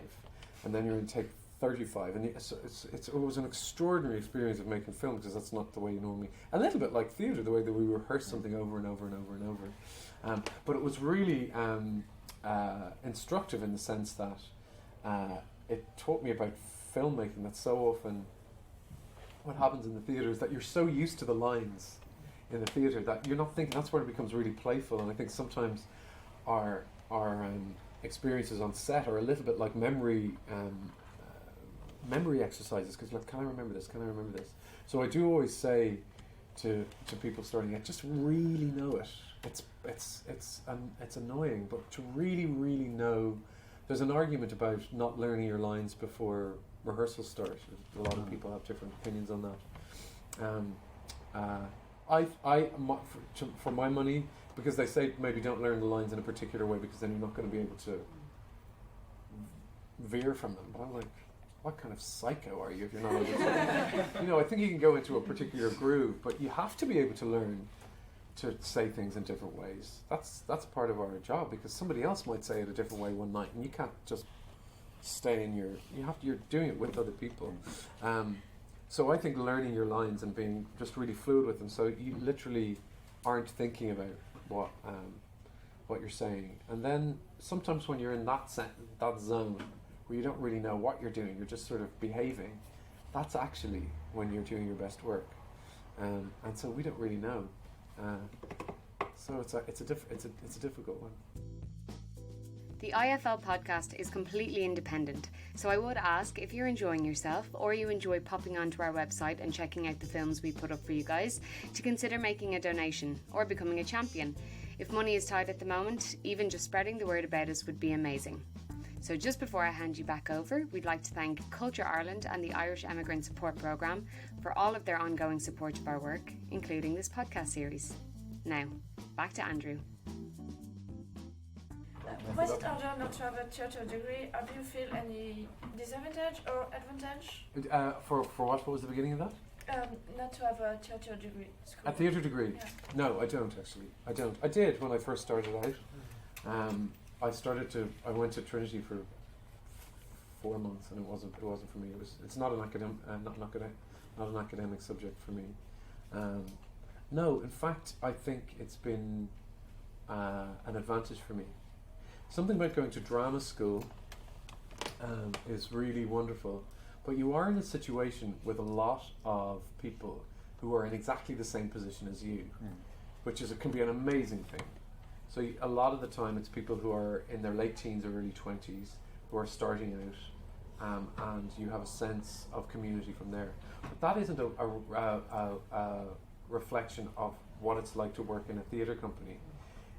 and then you're in take 35, and it was an extraordinary experience of making film, because that's not the way you normally. A little bit like theatre, the way that we rehearse something over and over and over and over. But it was really instructive in the sense that it taught me about filmmaking that so often what happens in the theatre is that you're so used to the lines in the theatre that you're not thinking. That's where it becomes really playful. And I think sometimes our experiences on set are a little bit like memory exercises, because like, can I remember this? Can I remember this? So I do always say to people starting out, just really know it. It's annoying, but to really know. There's an argument about not learning your lines before rehearsals start. A lot of people have different opinions on that. For my money, because they say maybe don't learn the lines in a particular way because then you're not going to be able to veer from them. But I'm like, what kind of psycho are you if you're not able to? I think you can go into a particular groove, but you have to be able to learn to say things in different ways. That's part of our job, because somebody else might say it a different way one night, and you can't just stay in you're doing it with other people. So I think learning your lines and being just really fluid with them, so you literally aren't thinking about what you're saying. And then sometimes when you're in that zone where you don't really know what you're doing, you're just sort of behaving, that's actually when you're doing your best work. And so we don't really know. So it's a difficult one. The IFL podcast is completely independent, so I would ask, if you're enjoying yourself or you enjoy popping onto our website and checking out the films we put up for you guys, to consider making a donation or becoming a champion. If money is tight at the moment, even just spreading the word about us would be amazing. So just before I hand you back over, we'd like to thank Culture Ireland and the Irish Emigrant Support Programme for all of their ongoing support of our work, including this podcast series. Now, back to Andrew. Was it harder not to have a theatre degree? Do you feel any disadvantage or advantage? For what? What was the beginning of that? Not to have a theatre degree. A theatre degree? Yeah. No, I don't actually. I don't. I did when I first started out. I went to Trinity for 4 months, and it wasn't for me. It's not an academic subject for me. No, in fact, I think it's been an advantage for me. Something about going to drama school is really wonderful, but you are in a situation with a lot of people who are in exactly the same position as you, which can be an amazing thing. So a lot of the time it's people who are in their late teens or early 20s who are starting out, and you have a sense of community from there. But that isn't a reflection of what it's like to work in a theatre company.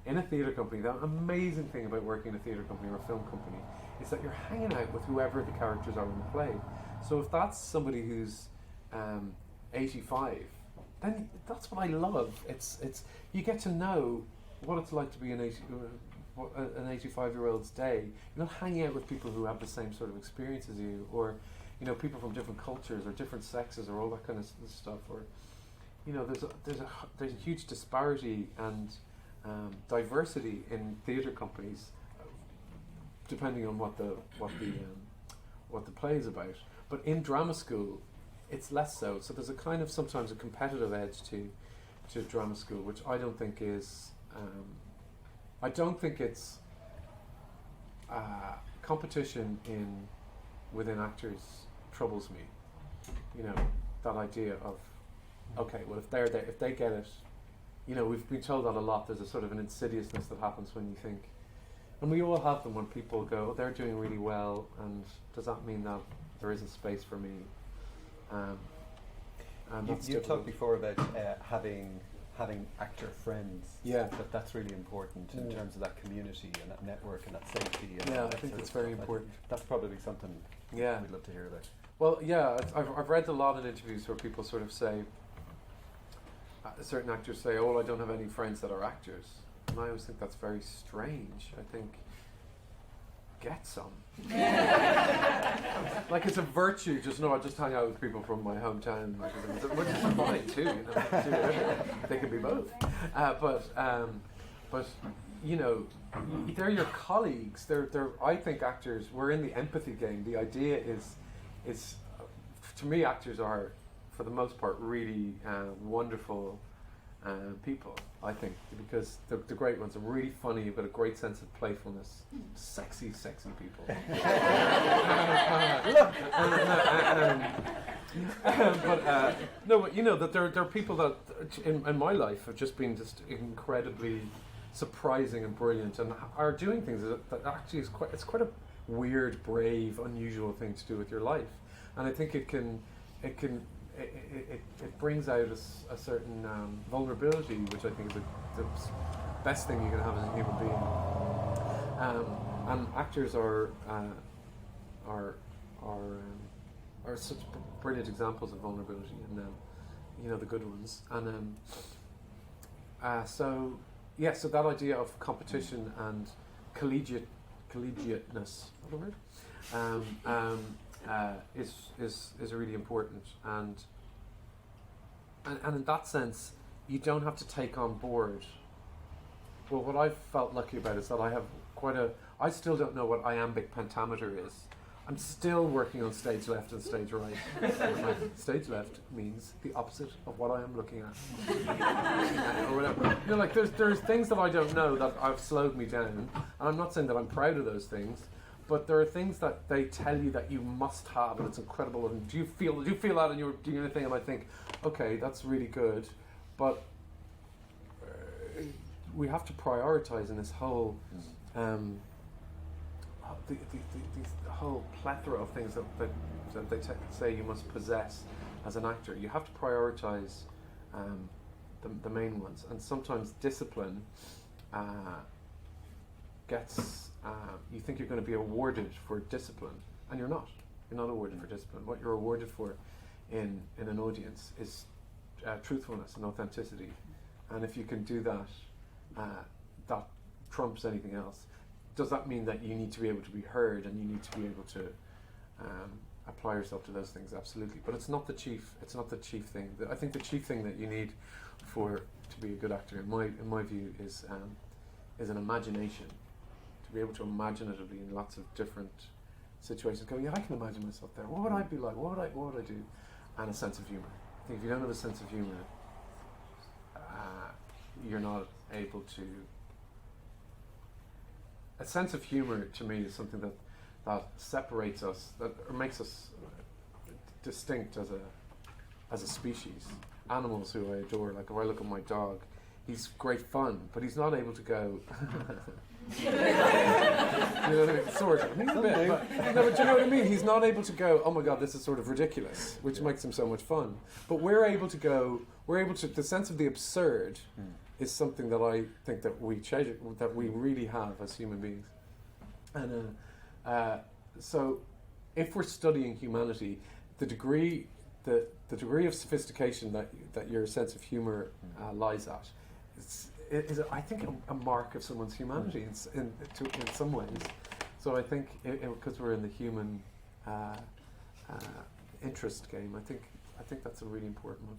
In a theatre company, the amazing thing about working in a theatre company or a film company is that you're hanging out with whoever the characters are in the play. So if that's somebody who's 85, then that's what I love. It's you get to know what it's like to be an 85-year-old's day. You're not hanging out with people who have the same sort of experience as you, or people from different cultures or different sexes or all that kind of stuff. Or there's a huge disparity and diversity in theatre companies, depending on what the play is about. But in drama school, it's less so. So there's a kind of sometimes a competitive edge to drama school, which I don't think is. I don't think it's competition within actors troubles me. That idea of, okay, well if they get it. We've been told that a lot. There's a sort of an insidiousness that happens when you think, and we all have them when people go, oh, they're doing really well, and does that mean that there isn't space for me? And you talked before about having actor friends. Yeah, that's really important in terms of that community and that network and that safety. And I think it's very important. That's probably something we'd love to hear about. Well, yeah, I've read a lot of interviews where people sort of say. Certain actors say, "Oh, I don't have any friends that are actors," and I always think that's very strange. I think get some. Like it's a virtue. I just hang out with people from my hometown, which is fine too. They can be both. But they're your colleagues. I think actors. We're in the empathy game. The idea is, to me, actors are, for the most part, really wonderful people, I think, because the great ones are really funny. You've got a great sense of playfulness. Sexy people. No, but you know that there are people that in my life have just been just incredibly surprising and brilliant, and are doing things that actually it's quite a weird, brave, unusual thing to do with your life, and I think it brings out a certain vulnerability, which I think is the best thing you can have as a human being. And actors are such brilliant examples of vulnerability, and you know, the good ones. And so that idea of competition and collegiateness, what a word, is really important, and in that sense, you don't have to take on board. Well, what I've felt lucky about is that I have I still don't know what iambic pentameter is. I'm still working on stage left and stage right. Stage left means the opposite of what I am looking at. Or whatever. You know, like there's things that I don't know that have slowed me down. And I'm not saying that I'm proud of those things, but there are things that they tell you that you must have, and it's incredible. And do you feel that when you're doing anything? And I think, okay, that's really good, but we have to prioritize in this whole the whole plethora of things that they say you must possess as an actor. You have to prioritize the main ones, and sometimes discipline gets you think you're going to be awarded for discipline, and you're not. You're not awarded for discipline. What you're awarded for in an audience is truthfulness and authenticity, and if you can do that, that trumps anything else. Does that mean that you need to be able to be heard and you need to be able to apply yourself to those things? Absolutely, but it's not the chief. It's not the chief thing. I think the chief thing that you need to be a good actor, in my view, is an imagination. To be able to imaginatively in lots of different situations go, yeah, I can imagine myself there. What would I be like? What would I do? And a sense of humor. I think if you don't have a sense of humor, you're not able to. A sense of humor, to me, is something that separates us, or makes us distinct as a species. Animals who I adore, like if I look at my dog, he's great fun, but he's not able to go. You know what I mean? Sort of. He's a bit, but you know what I mean? He's not able to go, oh my God, this is sort of ridiculous, which makes him so much fun. But we're able to go. The sense of the absurd is something that I think that we treasure, that we really have as human beings. And so, if we're studying humanity, the degree of sophistication that your sense of humor lies at is I think a mark of someone's humanity in some ways. So I think because we're in the human interest game, I think that's a really important one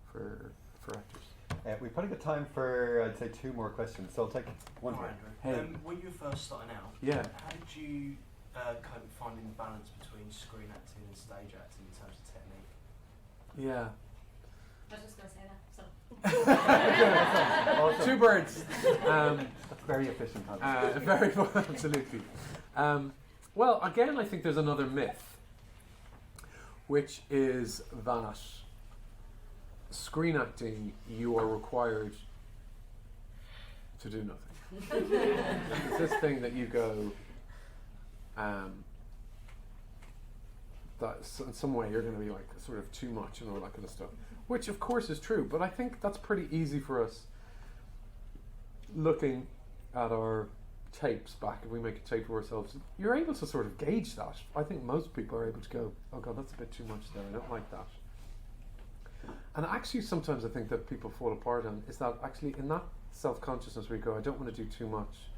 for actors. We've probably got time for, I'd say, 2 more questions, so I'll take one here. Hey. When you were first starting out, yeah, how did you cope with finding the balance between screen acting and stage acting in terms of technique? Yeah. I was just going to say that, so. Awesome. 2 birds. That's very efficient. Very absolutely. Well, again, I think there's another myth, which is that screen acting, you are required to do nothing. It's this thing that you go, that in some way you're going to be like sort of too much and all that kind of stuff, which of course is true, but I think that's pretty easy for us looking at our tapes back. If we make a tape of ourselves, you're able to sort of gauge that. I think most people are able to go, oh God, that's a bit too much there, I don't like that. And actually sometimes I think that people fall apart on is that actually in that self-consciousness where you go, I don't want to do too much.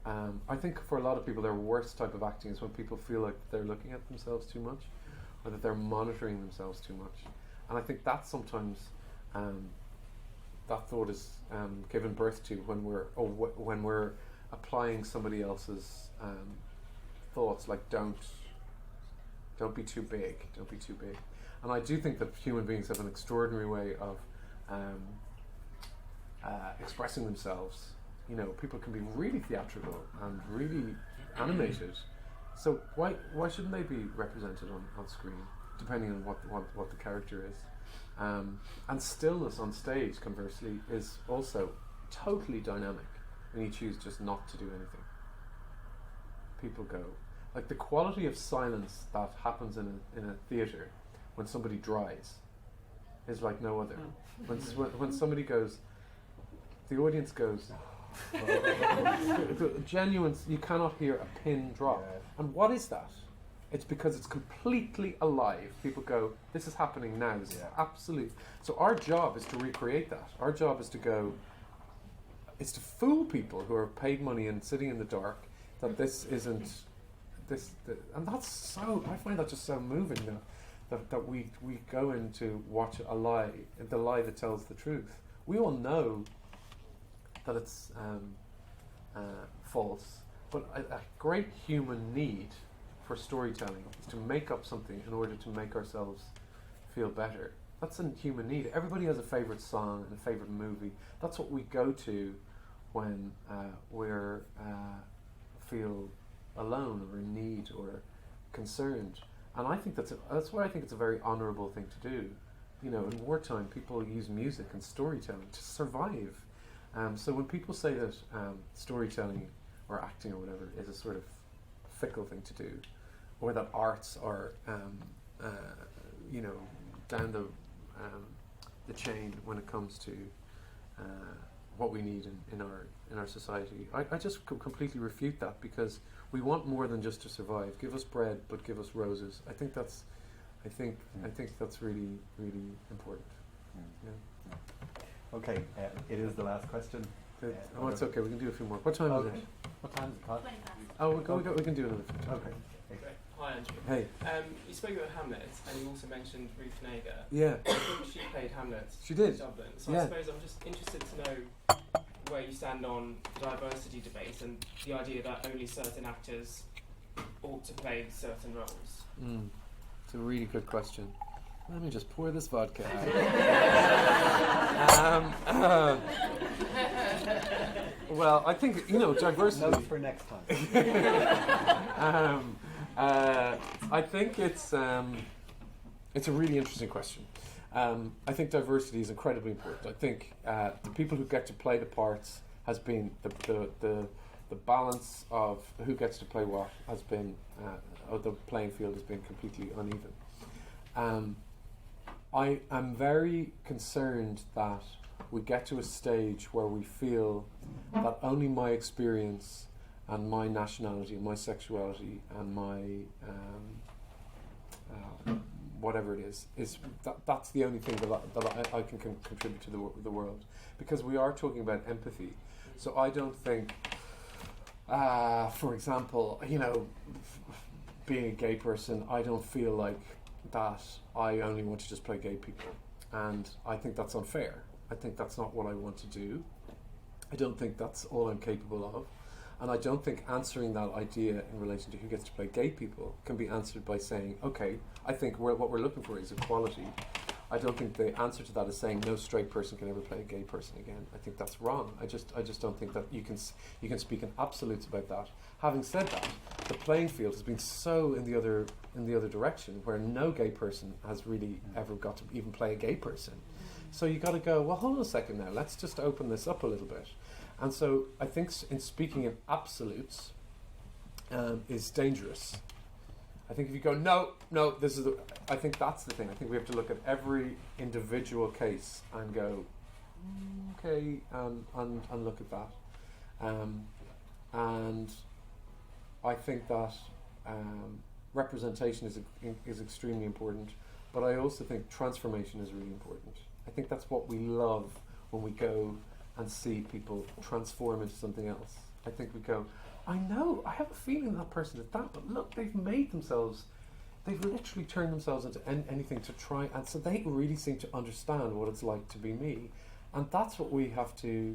I think for a lot of people their worst type of acting is when people feel like they're looking at themselves too much, or that they're monitoring themselves too much. And I think that sometimes that thought is given birth to when we're applying somebody else's thoughts, like don't be too big, don't be too big. And I do think that human beings have an extraordinary way of expressing themselves. You know, people can be really theatrical and really animated. So why shouldn't they be represented on screen? depending on what the character is. And stillness on stage, conversely, is also totally dynamic when you choose just not to do anything. People go, like the quality of silence that happens in a theatre when somebody dries is like no other. When somebody goes, the audience goes, genuine, you cannot hear a pin drop. And what is that? It's because it's completely alive. People go, this is happening now. This is absolute. So our job is to recreate that. Our job is to go, it's to fool people who are paid money and sitting in the dark that this isn't this. And that's so, I find that just so moving that we go in to watch a lie, the lie that tells the truth. We all know that it's false, but a great human need for storytelling is to make up something in order to make ourselves feel better. That's a human need. Everybody has a favourite song and a favourite movie. That's what we go to when we're feel alone or in need or concerned. And I think that's why I think it's a very honourable thing to do. You know, in wartime, people use music and storytelling to survive. So when people say that storytelling or acting or whatever is a sort of fickle thing to do, or that arts are, you know, down the chain when it comes to what we need in our society, I just completely refute that, because we want more than just to survive. Give us bread, but give us roses. I think that's really, really important. Yeah. Okay, it is the last question. Oh, it's okay. We can do a few more. What time is it? What time is it, Pat? 20 past. Oh, we can do another 15. Okay. Hi, Andrew. Hey. You spoke about Hamlet, and you also mentioned Ruth Negga. Yeah. I think she played Hamlet. She did. In Dublin. So Yeah. I suppose I'm just interested to know where you stand on the diversity debate and the idea that only certain actors ought to play certain roles. It's a really good question. Let me just pour this vodka out. Well, I think, you know, diversity... Notes for next time. I think it's a really interesting question. I think diversity is incredibly important. I think the people who get to play the parts has been the balance of who gets to play what has been, the playing field has been completely uneven. I am very concerned that we get to a stage where we feel that only my experience and my nationality and my sexuality and my whatever it is that's the only thing that I can contribute to the world, because we are talking about empathy. So I don't think, for example, you know, being a gay person, I don't feel like that I only want to just play gay people, and I think that's unfair. I think that's not what I want to do. I don't think that's all I'm capable of, and I don't think answering that idea in relation to who gets to play gay people can be answered by saying, okay, I think what we're looking for is equality. I don't think the answer to that is saying no straight person can ever play a gay person again. I think that's wrong. I just don't think that you can speak in absolutes about that. Having said that, the playing field has been so in the other direction, where no gay person has really ever got to even play a gay person. So you got to go, well, hold on a second now. Let's just open this up a little bit. And so I think in speaking in absolutes is dangerous. I think if you go, no, this is I think that's the thing. I think we have to look at every individual case and go, okay, and look at that. And I think that representation is extremely important, but I also think transformation is really important. I think that's what we love when we go and see people transform into something else. I think we go, I know, I have a feeling that person did that, but look, they've literally turned themselves into anything to try, and so they really seem to understand what it's like to be me. And that's what we have to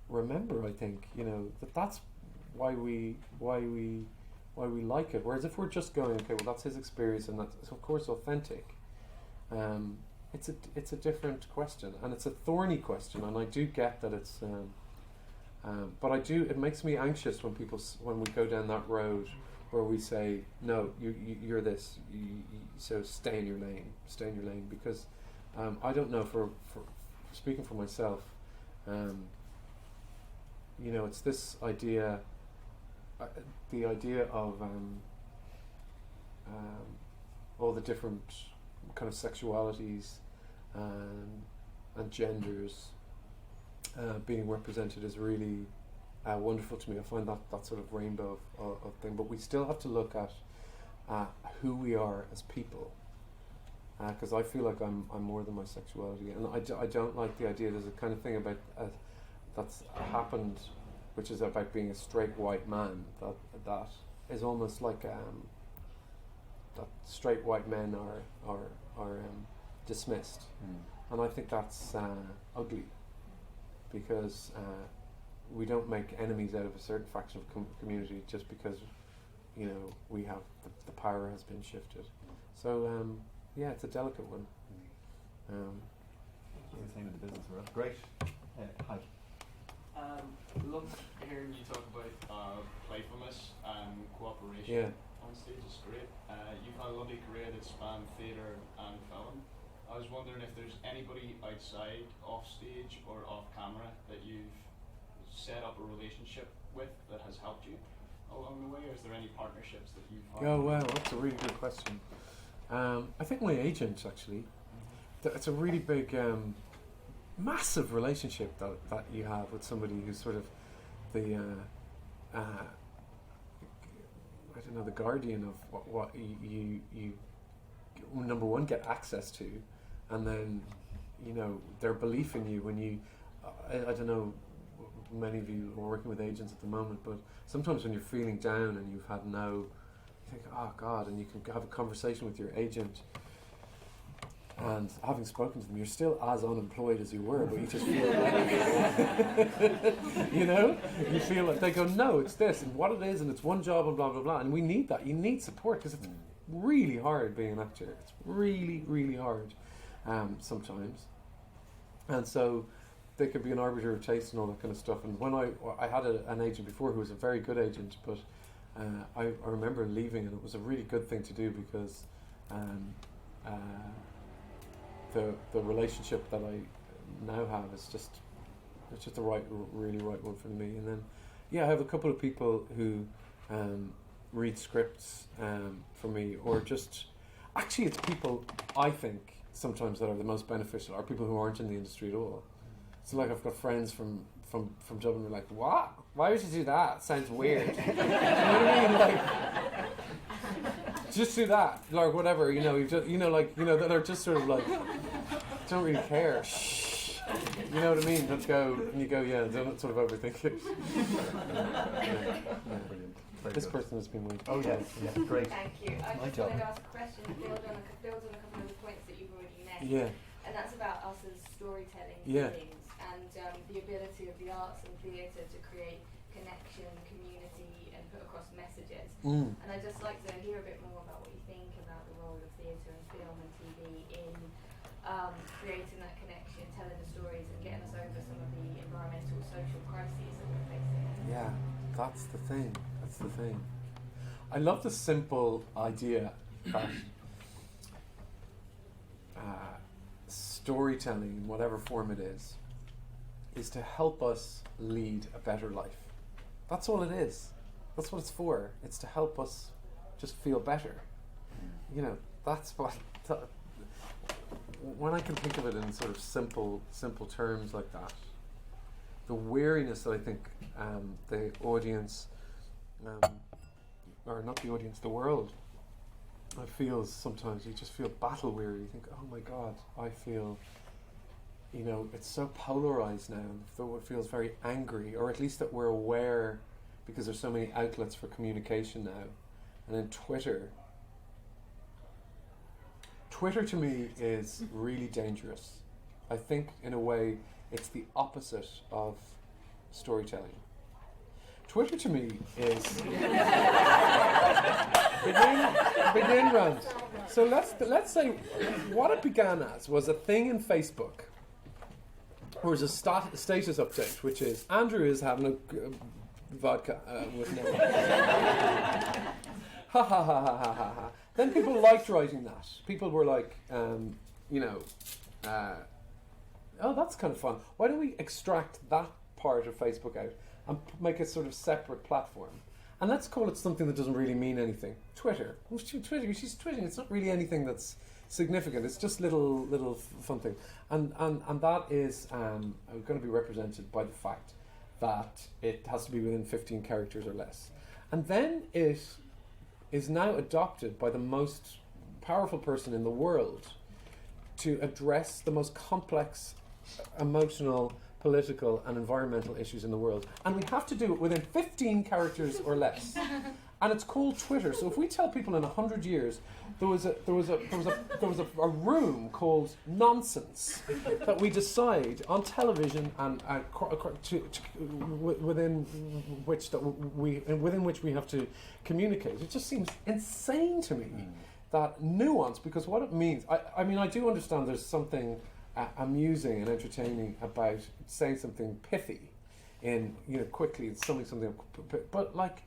remember, I think, you know, that's why we like it. Whereas if we're just going, okay, well, that's his experience and that's of course authentic, it's a different question, and it's a thorny question, and I do get that it's but it makes me anxious when we go down that road where we say, no, you're this, so stay in your lane, because I don't know, for speaking for myself, it's this idea, the idea of all the different kind of sexualities and genders being represented is really wonderful to me. I find that sort of rainbow of thing, but we still have to look at who we are as people, because I feel like I'm more than my sexuality, and I don't like the idea. There's a kind of thing about that's happened, which is about being a straight white man. That is almost like that straight white men are dismissed, and I think that's ugly, because we don't make enemies out of a certain faction of community just because we have the power has been shifted. So it's a delicate one. The same in the business world. Great. Hi. Love hearing you talk about playfulness and cooperation on stage. It's great. You've had a lovely career that spanned theatre and film. I was wondering if there's anybody outside, off stage or off camera, that you've set up a relationship with that has helped you along the way, or is there any partnerships that you've had? Oh wow, that's a really good question. I think my agent, actually, it's a really big, massive relationship that you have with somebody who's sort of the the guardian of what you number one get access to, and then their belief in you when you I don't know, many of you are working with agents at the moment, but sometimes when you're feeling down and you've had you think, oh God, and you can have a conversation with your agent, and having spoken to them, you're still as unemployed as you were, but you just feel like, you feel like they go, no, it's this, and what it is, and it's one job, and blah, blah, blah. And we need that. You need support, because it's really hard being an actor. It's really, really hard sometimes. And so they could be an arbiter of taste and all that kind of stuff. And when I had an agent before who was a very good agent, but I remember leaving, and it was a really good thing to do, because the relationship that I now have is just the really right one for me. And then I have a couple of people who read scripts for me, or just actually it's people I think sometimes that are the most beneficial are people who aren't in the industry at all. So like I've got friends from Dublin who are like, what? Why would you do that? Sounds weird. You know what I mean? Like, just do that, like whatever. That are just sort of like don't really care. Shh. You know what I mean? Don't go, and you go, yeah, don't sort of overthink it. Brilliant. Very This good. person has been waiting. Oh yes, yeah, great. Thank you. I My just job. wanted to ask a question, build on a couple of the points that you've already made. Yeah. And that's about us as storytelling Yeah. beings, and the ability of the arts and theatre to create connection, community, and put across messages. Mm. And I'd just like to hear a bit more about what you think about the role of theatre and film and TV in creating that connection, telling the stories, and getting us over some of the environmental, social crises that we're facing. Yeah, that's the thing. I love the simple idea that storytelling, in whatever form it is to help us lead a better life. That's all it is. That's what it's for. It's to help us just feel better. That's what... When I can think of it in sort of simple terms like that, the weariness that I think the audience, or not the audience, the world, I feel sometimes you just feel battle weary. You think, oh my God, I feel, it's so polarized now. Though it feels very angry, or at least that we're aware, because there's so many outlets for communication now. And then Twitter to me is really dangerous. I think in a way it's the opposite of storytelling. Twitter to me is begin run. So let's say what it began as was a thing in Facebook, or was a status update, which is Andrew is having vodka with no. Ha ha ha ha ha ha ha. Then people liked writing that. People were like, oh, that's kind of fun. Why don't we extract that part of Facebook out and make a sort of separate platform? And let's call it something that doesn't really mean anything. Twitter. Twitter. She's tweeting. It's not really anything that's significant. It's just little fun thing. And that is going to be represented by the fact that it has to be within 15 characters or less. And then it is now adopted by the most powerful person in the world to address the most complex emotional, political and environmental issues in the world. And we have to do it within 15 characters or less. And it's called Twitter. So if we tell people in 100 years there was a room called Nonsense that we decide on television and within which we have to communicate, it just seems insane to me. That nuance, because what it means, I mean, I do understand there's something amusing and entertaining about saying something pithy in, quickly and summing something up, but like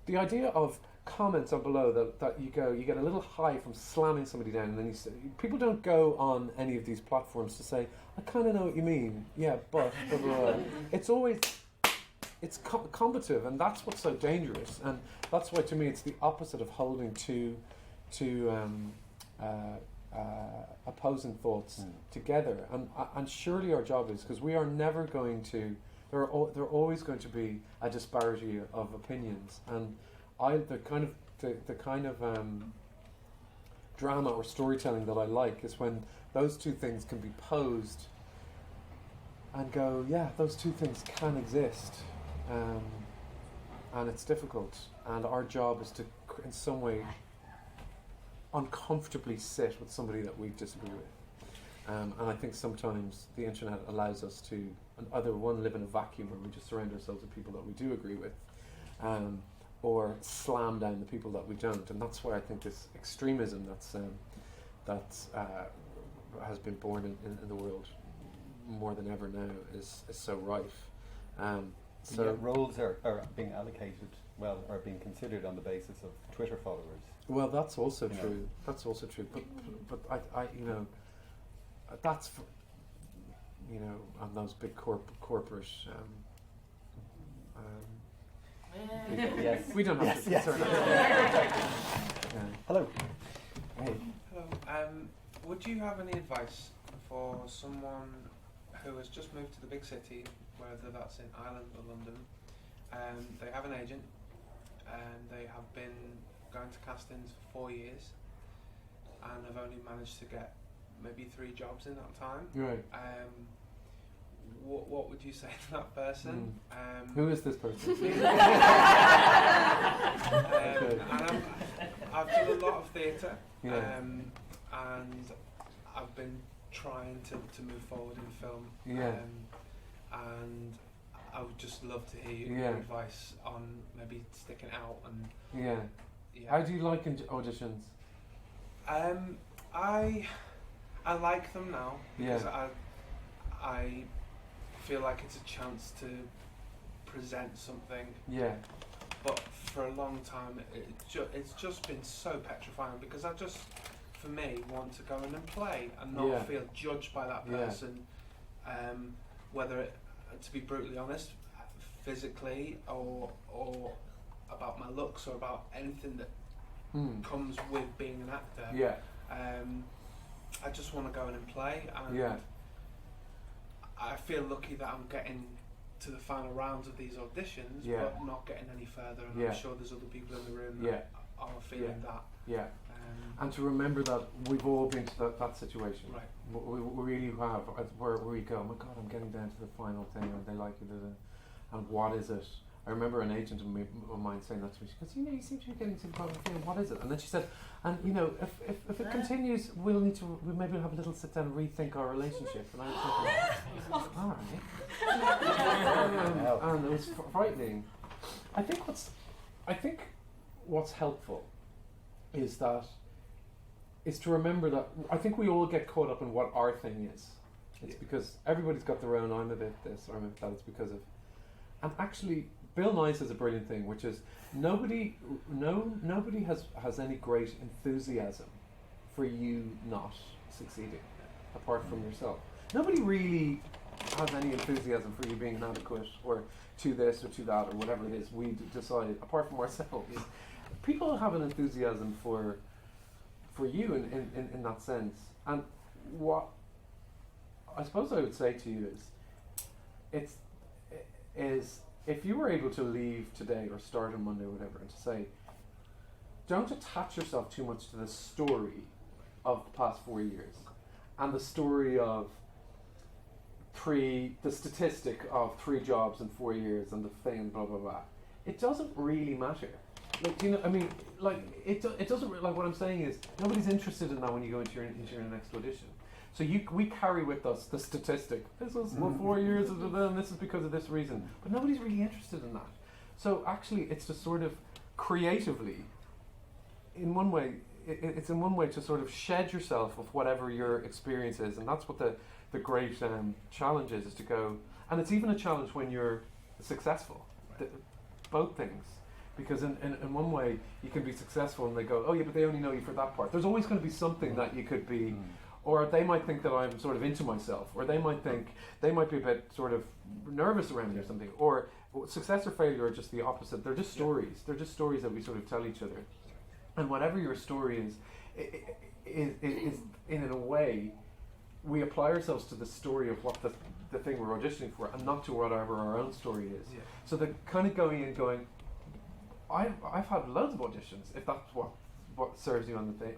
the idea of comments on below that you get a little high from slamming somebody down, and then you say, people don't go on any of these platforms to say, I kind of know what you mean, yeah, but blah, blah, blah. It's always combative, and that's what's so dangerous, and that's why to me it's the opposite of holding two opposing thoughts together, and surely our job is, because we are never going to, there are always going to be a disparity of opinions, and the kind of drama or storytelling that I like is when those two things can be posed and go, yeah, those two things can exist, and it's difficult, and our job is to in some way uncomfortably sit with somebody that we disagree with, and I think sometimes the internet allows us to either live in a vacuum where we just surround ourselves with people that we do agree with, or slam down the people that we don't, and that's why I think this extremism that has been born in the world more than ever now is so rife. So yet roles are being allocated, are being considered on the basis of Twitter followers. Well, that's also true. That's also true. But I that's for, on those big corporate. Yes. We don't have to concern Hello. Hey. Hello. Would you have any advice for someone who has just moved to the big city, whether that's in Ireland or London? They have an agent, and they have been going to castings for 4 years, and have only managed to get maybe 3 jobs in that time. Right. What would you say to that person? Who is this person? And I've done a lot of theatre, and I've been trying to move forward in film. And I would just love to hear your advice on maybe sticking out and. How do you like auditions? I like them now because I feel like it's a chance to present something. But for a long time, it's just been so petrifying, because I just, for me, want to go in and play and not feel judged by that person. Whether it, to be brutally honest, physically or about my looks or about anything that comes with being an actor. I just want to go in and play, and I feel lucky that I'm getting to the final rounds of these auditions, but not getting any further, and I'm sure there's other people in the room that are feeling that. And to remember that we've all been to that situation. Right. We really have. Where we go, oh my God, I'm getting down to the final thing, and they like it, and what is it? I remember an agent of mine saying that to me. She goes, you seem to be getting to the final thing. What is it? And then she said, and if it continues, we maybe have a little sit down and rethink our relationship. And I was thinking, all right. And it was frightening. I think what's helpful is to remember that I think we all get caught up in what our thing is. It's because everybody's got their own, I'm a bit this, or I'm a bit that, it's because of. And actually, Bill Nye says a brilliant thing, which is nobody has any great enthusiasm for you not succeeding, apart from yourself. Nobody really has any enthusiasm for you being inadequate or to this or to that or whatever it is we decide, apart from ourselves. People have an enthusiasm for you in that sense. And what I suppose I would say to you is if you were able to leave today or start on Monday or whatever, and to say, don't attach yourself too much to the story of the past 4 years and the story of the statistic of 3 jobs in 4 years and the thing, blah blah blah. It doesn't really matter. Like, do you know? I mean, like it doesn't. Like what I'm saying is, nobody's interested in that when you go into your next audition. So we carry with us the statistic. This was 4 years, and this is because of this reason. But nobody's really interested in that. So actually, it's to sort of creatively, in one way, it's in one way to sort of shed yourself of whatever your experience is, and that's what the great challenge is to go. And it's even a challenge when you're successful. Both things. Because in one way, you can be successful and they go, oh yeah, but they only know you for that part. There's always going to be something that you could be, or they might think that I'm sort of into myself, or they might be a bit sort of nervous around me or something. Or success or failure are just the opposite. They're just stories. They're just stories that we sort of tell each other. And whatever your story is in a way, we apply ourselves to the story of what the thing we're auditioning for, and not to whatever our own story is. Yeah. So they're kind of going in going, I've had loads of auditions, if that's what serves you on the thing.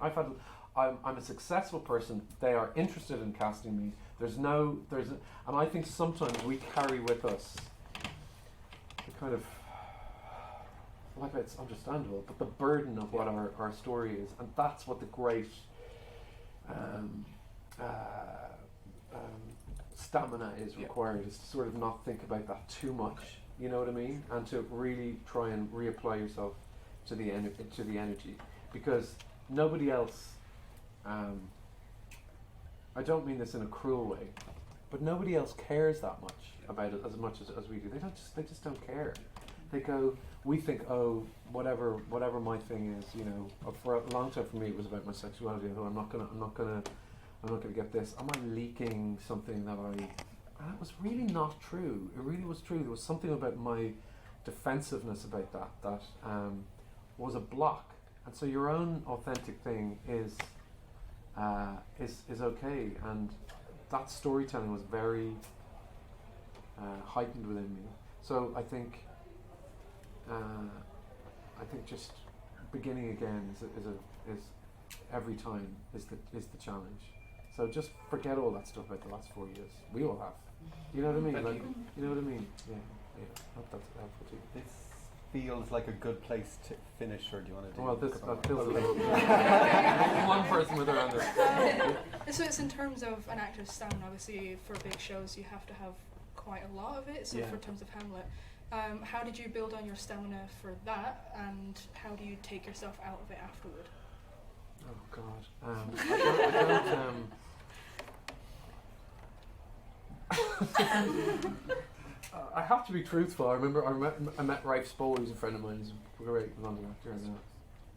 I'm a successful person. They are interested in casting me. And I think sometimes we carry with us the kind of, like it's understandable, but the burden of what our story is, and that's what the great stamina is required, is to sort of not think about that too much. You know what I mean? And to really try and reapply yourself to the energy, because nobody else. I don't mean this in a cruel way, but nobody else cares that much about it as much as we do. They just don't care. They go. We think, oh, whatever my thing is, you know. For a long time, for me, it was about my sexuality. Oh, I'm not gonna get this. Am I leaking something that I? And it was really not true. It really was true. There was something about my defensiveness about that was a block. And so your own authentic thing is okay. And that storytelling was very heightened within me. So I think just beginning again is every time is the challenge. So just forget all that stuff about the last 4 years. We all have. You know what I mean? Thank like, you. know what I mean? Yeah. Hope that's helpful too. This feels like a good place to finish, or do you want to do? Well, this feels like one person with their hand. So it's in terms of an actor's stamina. Obviously, for big shows, you have to have quite a lot of it. So for terms of Hamlet, how did you build on your stamina for that, and how do you take yourself out of it afterward? Oh God. I have to be truthful. I remember I met Rafe Spall, who's a friend of mine. He's a great London actor, and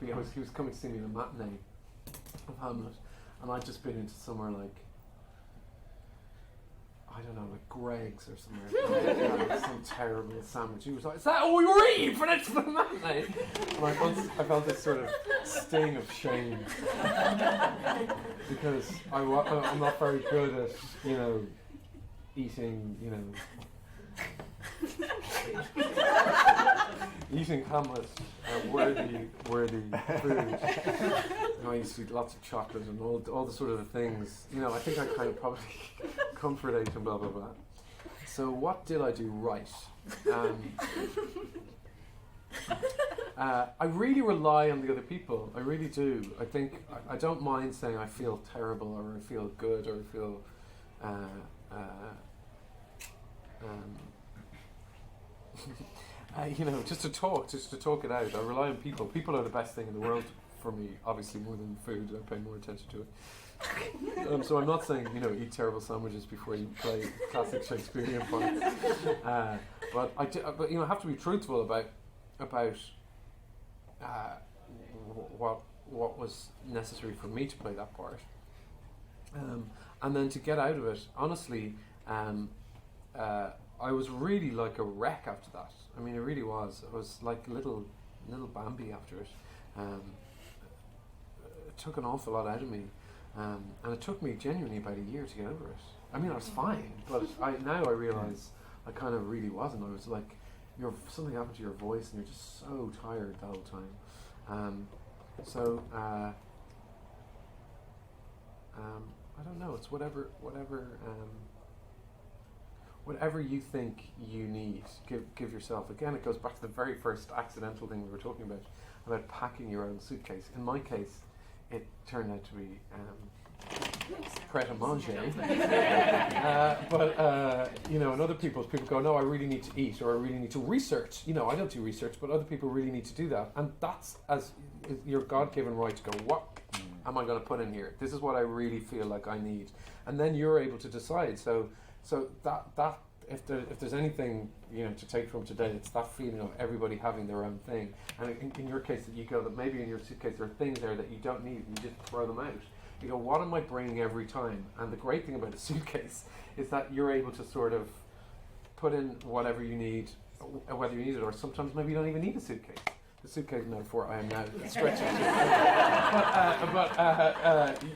he was coming to see me in a matinee of Hamlet, and I'd just been into somewhere like, I don't know, like Greg's or somewhere. Like some terrible sandwich. He was like, "Is that all you were eating for the matinee?" And I felt this sort of sting of shame because I'm not very good at, eating, eating Hamlet worthy food. I used to eat lots of chocolate and all the sort of things. I think I kind of probably comfort ate and blah blah blah. So what did I do right? I really rely on the other people. I really do. I think I don't mind saying I feel terrible or I feel good or I feel just to talk it out. I rely on people. People are the best thing in the world for me, obviously more than food. I pay more attention to it. So I'm not saying, eat terrible sandwiches before you play classic Shakespearean parts. But I have to be truthful about what was necessary for me to play that part, and then to get out of it. Honestly, I was really like a wreck after that. I mean, it really was. I was like little Bambi after it. It took an awful lot out of me, and it took me genuinely about a year to get over it. I mean, I was fine, but now I realise I kind of really wasn't. I was like, something happened to your voice, and you're just so tired the whole time. I don't know. It's whatever you think you need. Give yourself. Again, it goes back to the very first accidental thing we were talking about packing your own suitcase. In my case, it turned out to be pret-a-manger. But in other people's, people go, no, I really need to eat, or I really need to research. I don't do research, but other people really need to do that, and that's as your God-given right to go, what am I going to put in here? This is what I really feel like I need, and then you're able to decide. So that if there's anything to take from today, it's that feeling of everybody having their own thing. And in your case, that you go that maybe in your suitcase there are things there that you don't need, and you just throw them out. You go, what am I bringing every time? And the great thing about a suitcase is that you're able to sort of put in whatever you need, whether you need it or sometimes maybe you don't even need a suitcase. The suitcase metaphor I am now stretching.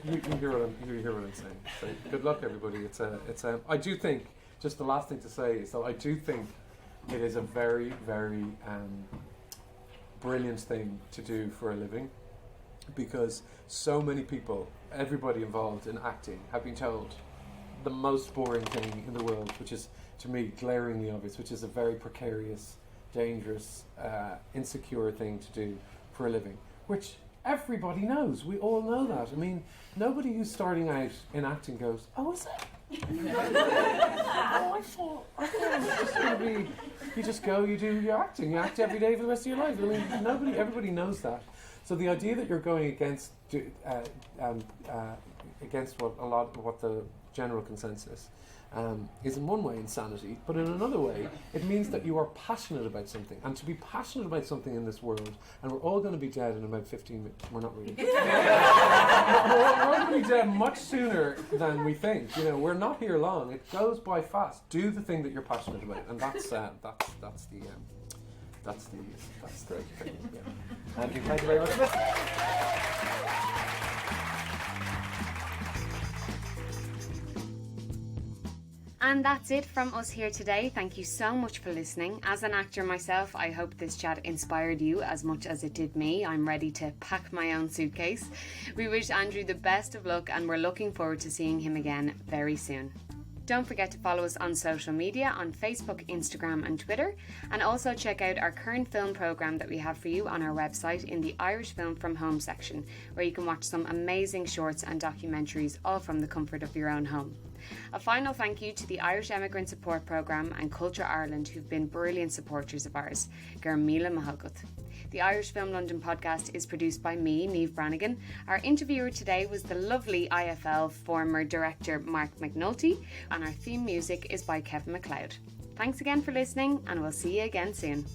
You hear what I'm saying. So good luck, everybody. I do think, just the last thing to say is that I do think it is a very, very brilliant thing to do for a living, because so many people, everybody involved in acting, have been told the most boring thing in the world, which is, to me, glaringly obvious, which is a very precarious, dangerous, insecure thing to do for a living, which everybody knows. We all know that. I mean, nobody who's starting out in acting goes, oh, is it? I thought it was just going to be, you just go, you do your acting, you act every day for the rest of your life. I mean, everybody knows that. So the idea that you're going against what the general consensus is in one way insanity, but in another way it means that you are passionate about something, and to be passionate about something in this world, and we're all going to be dead in about 15 minutes. We're not really. we're all going to be dead much sooner than we think. We're not here long. It goes by fast. Do the thing that you're passionate about, and that's the thing. Yeah. Andrew, thank you very much. And that's it from us here today. Thank you so much for listening. As an actor myself, I hope this chat inspired you as much as it did me. I'm ready to pack my own suitcase. We wish Andrew the best of luck, and we're looking forward to seeing him again very soon. Don't forget to follow us on social media on Facebook, Instagram and Twitter, and also check out our current film programme that we have for you on our website in the Irish Film From Home section, where you can watch some amazing shorts and documentaries, all from the comfort of your own home. A final thank you to the Irish Emigrant Support Programme and Culture Ireland, who've been brilliant supporters of ours. Gur Míle Mahalgat. The Irish Film London podcast is produced by me, Niamh Brannigan. Our interviewer today was the lovely IFL former director Mark McNulty, and our theme music is by Kevin MacLeod. Thanks again for listening, and we'll see you again soon.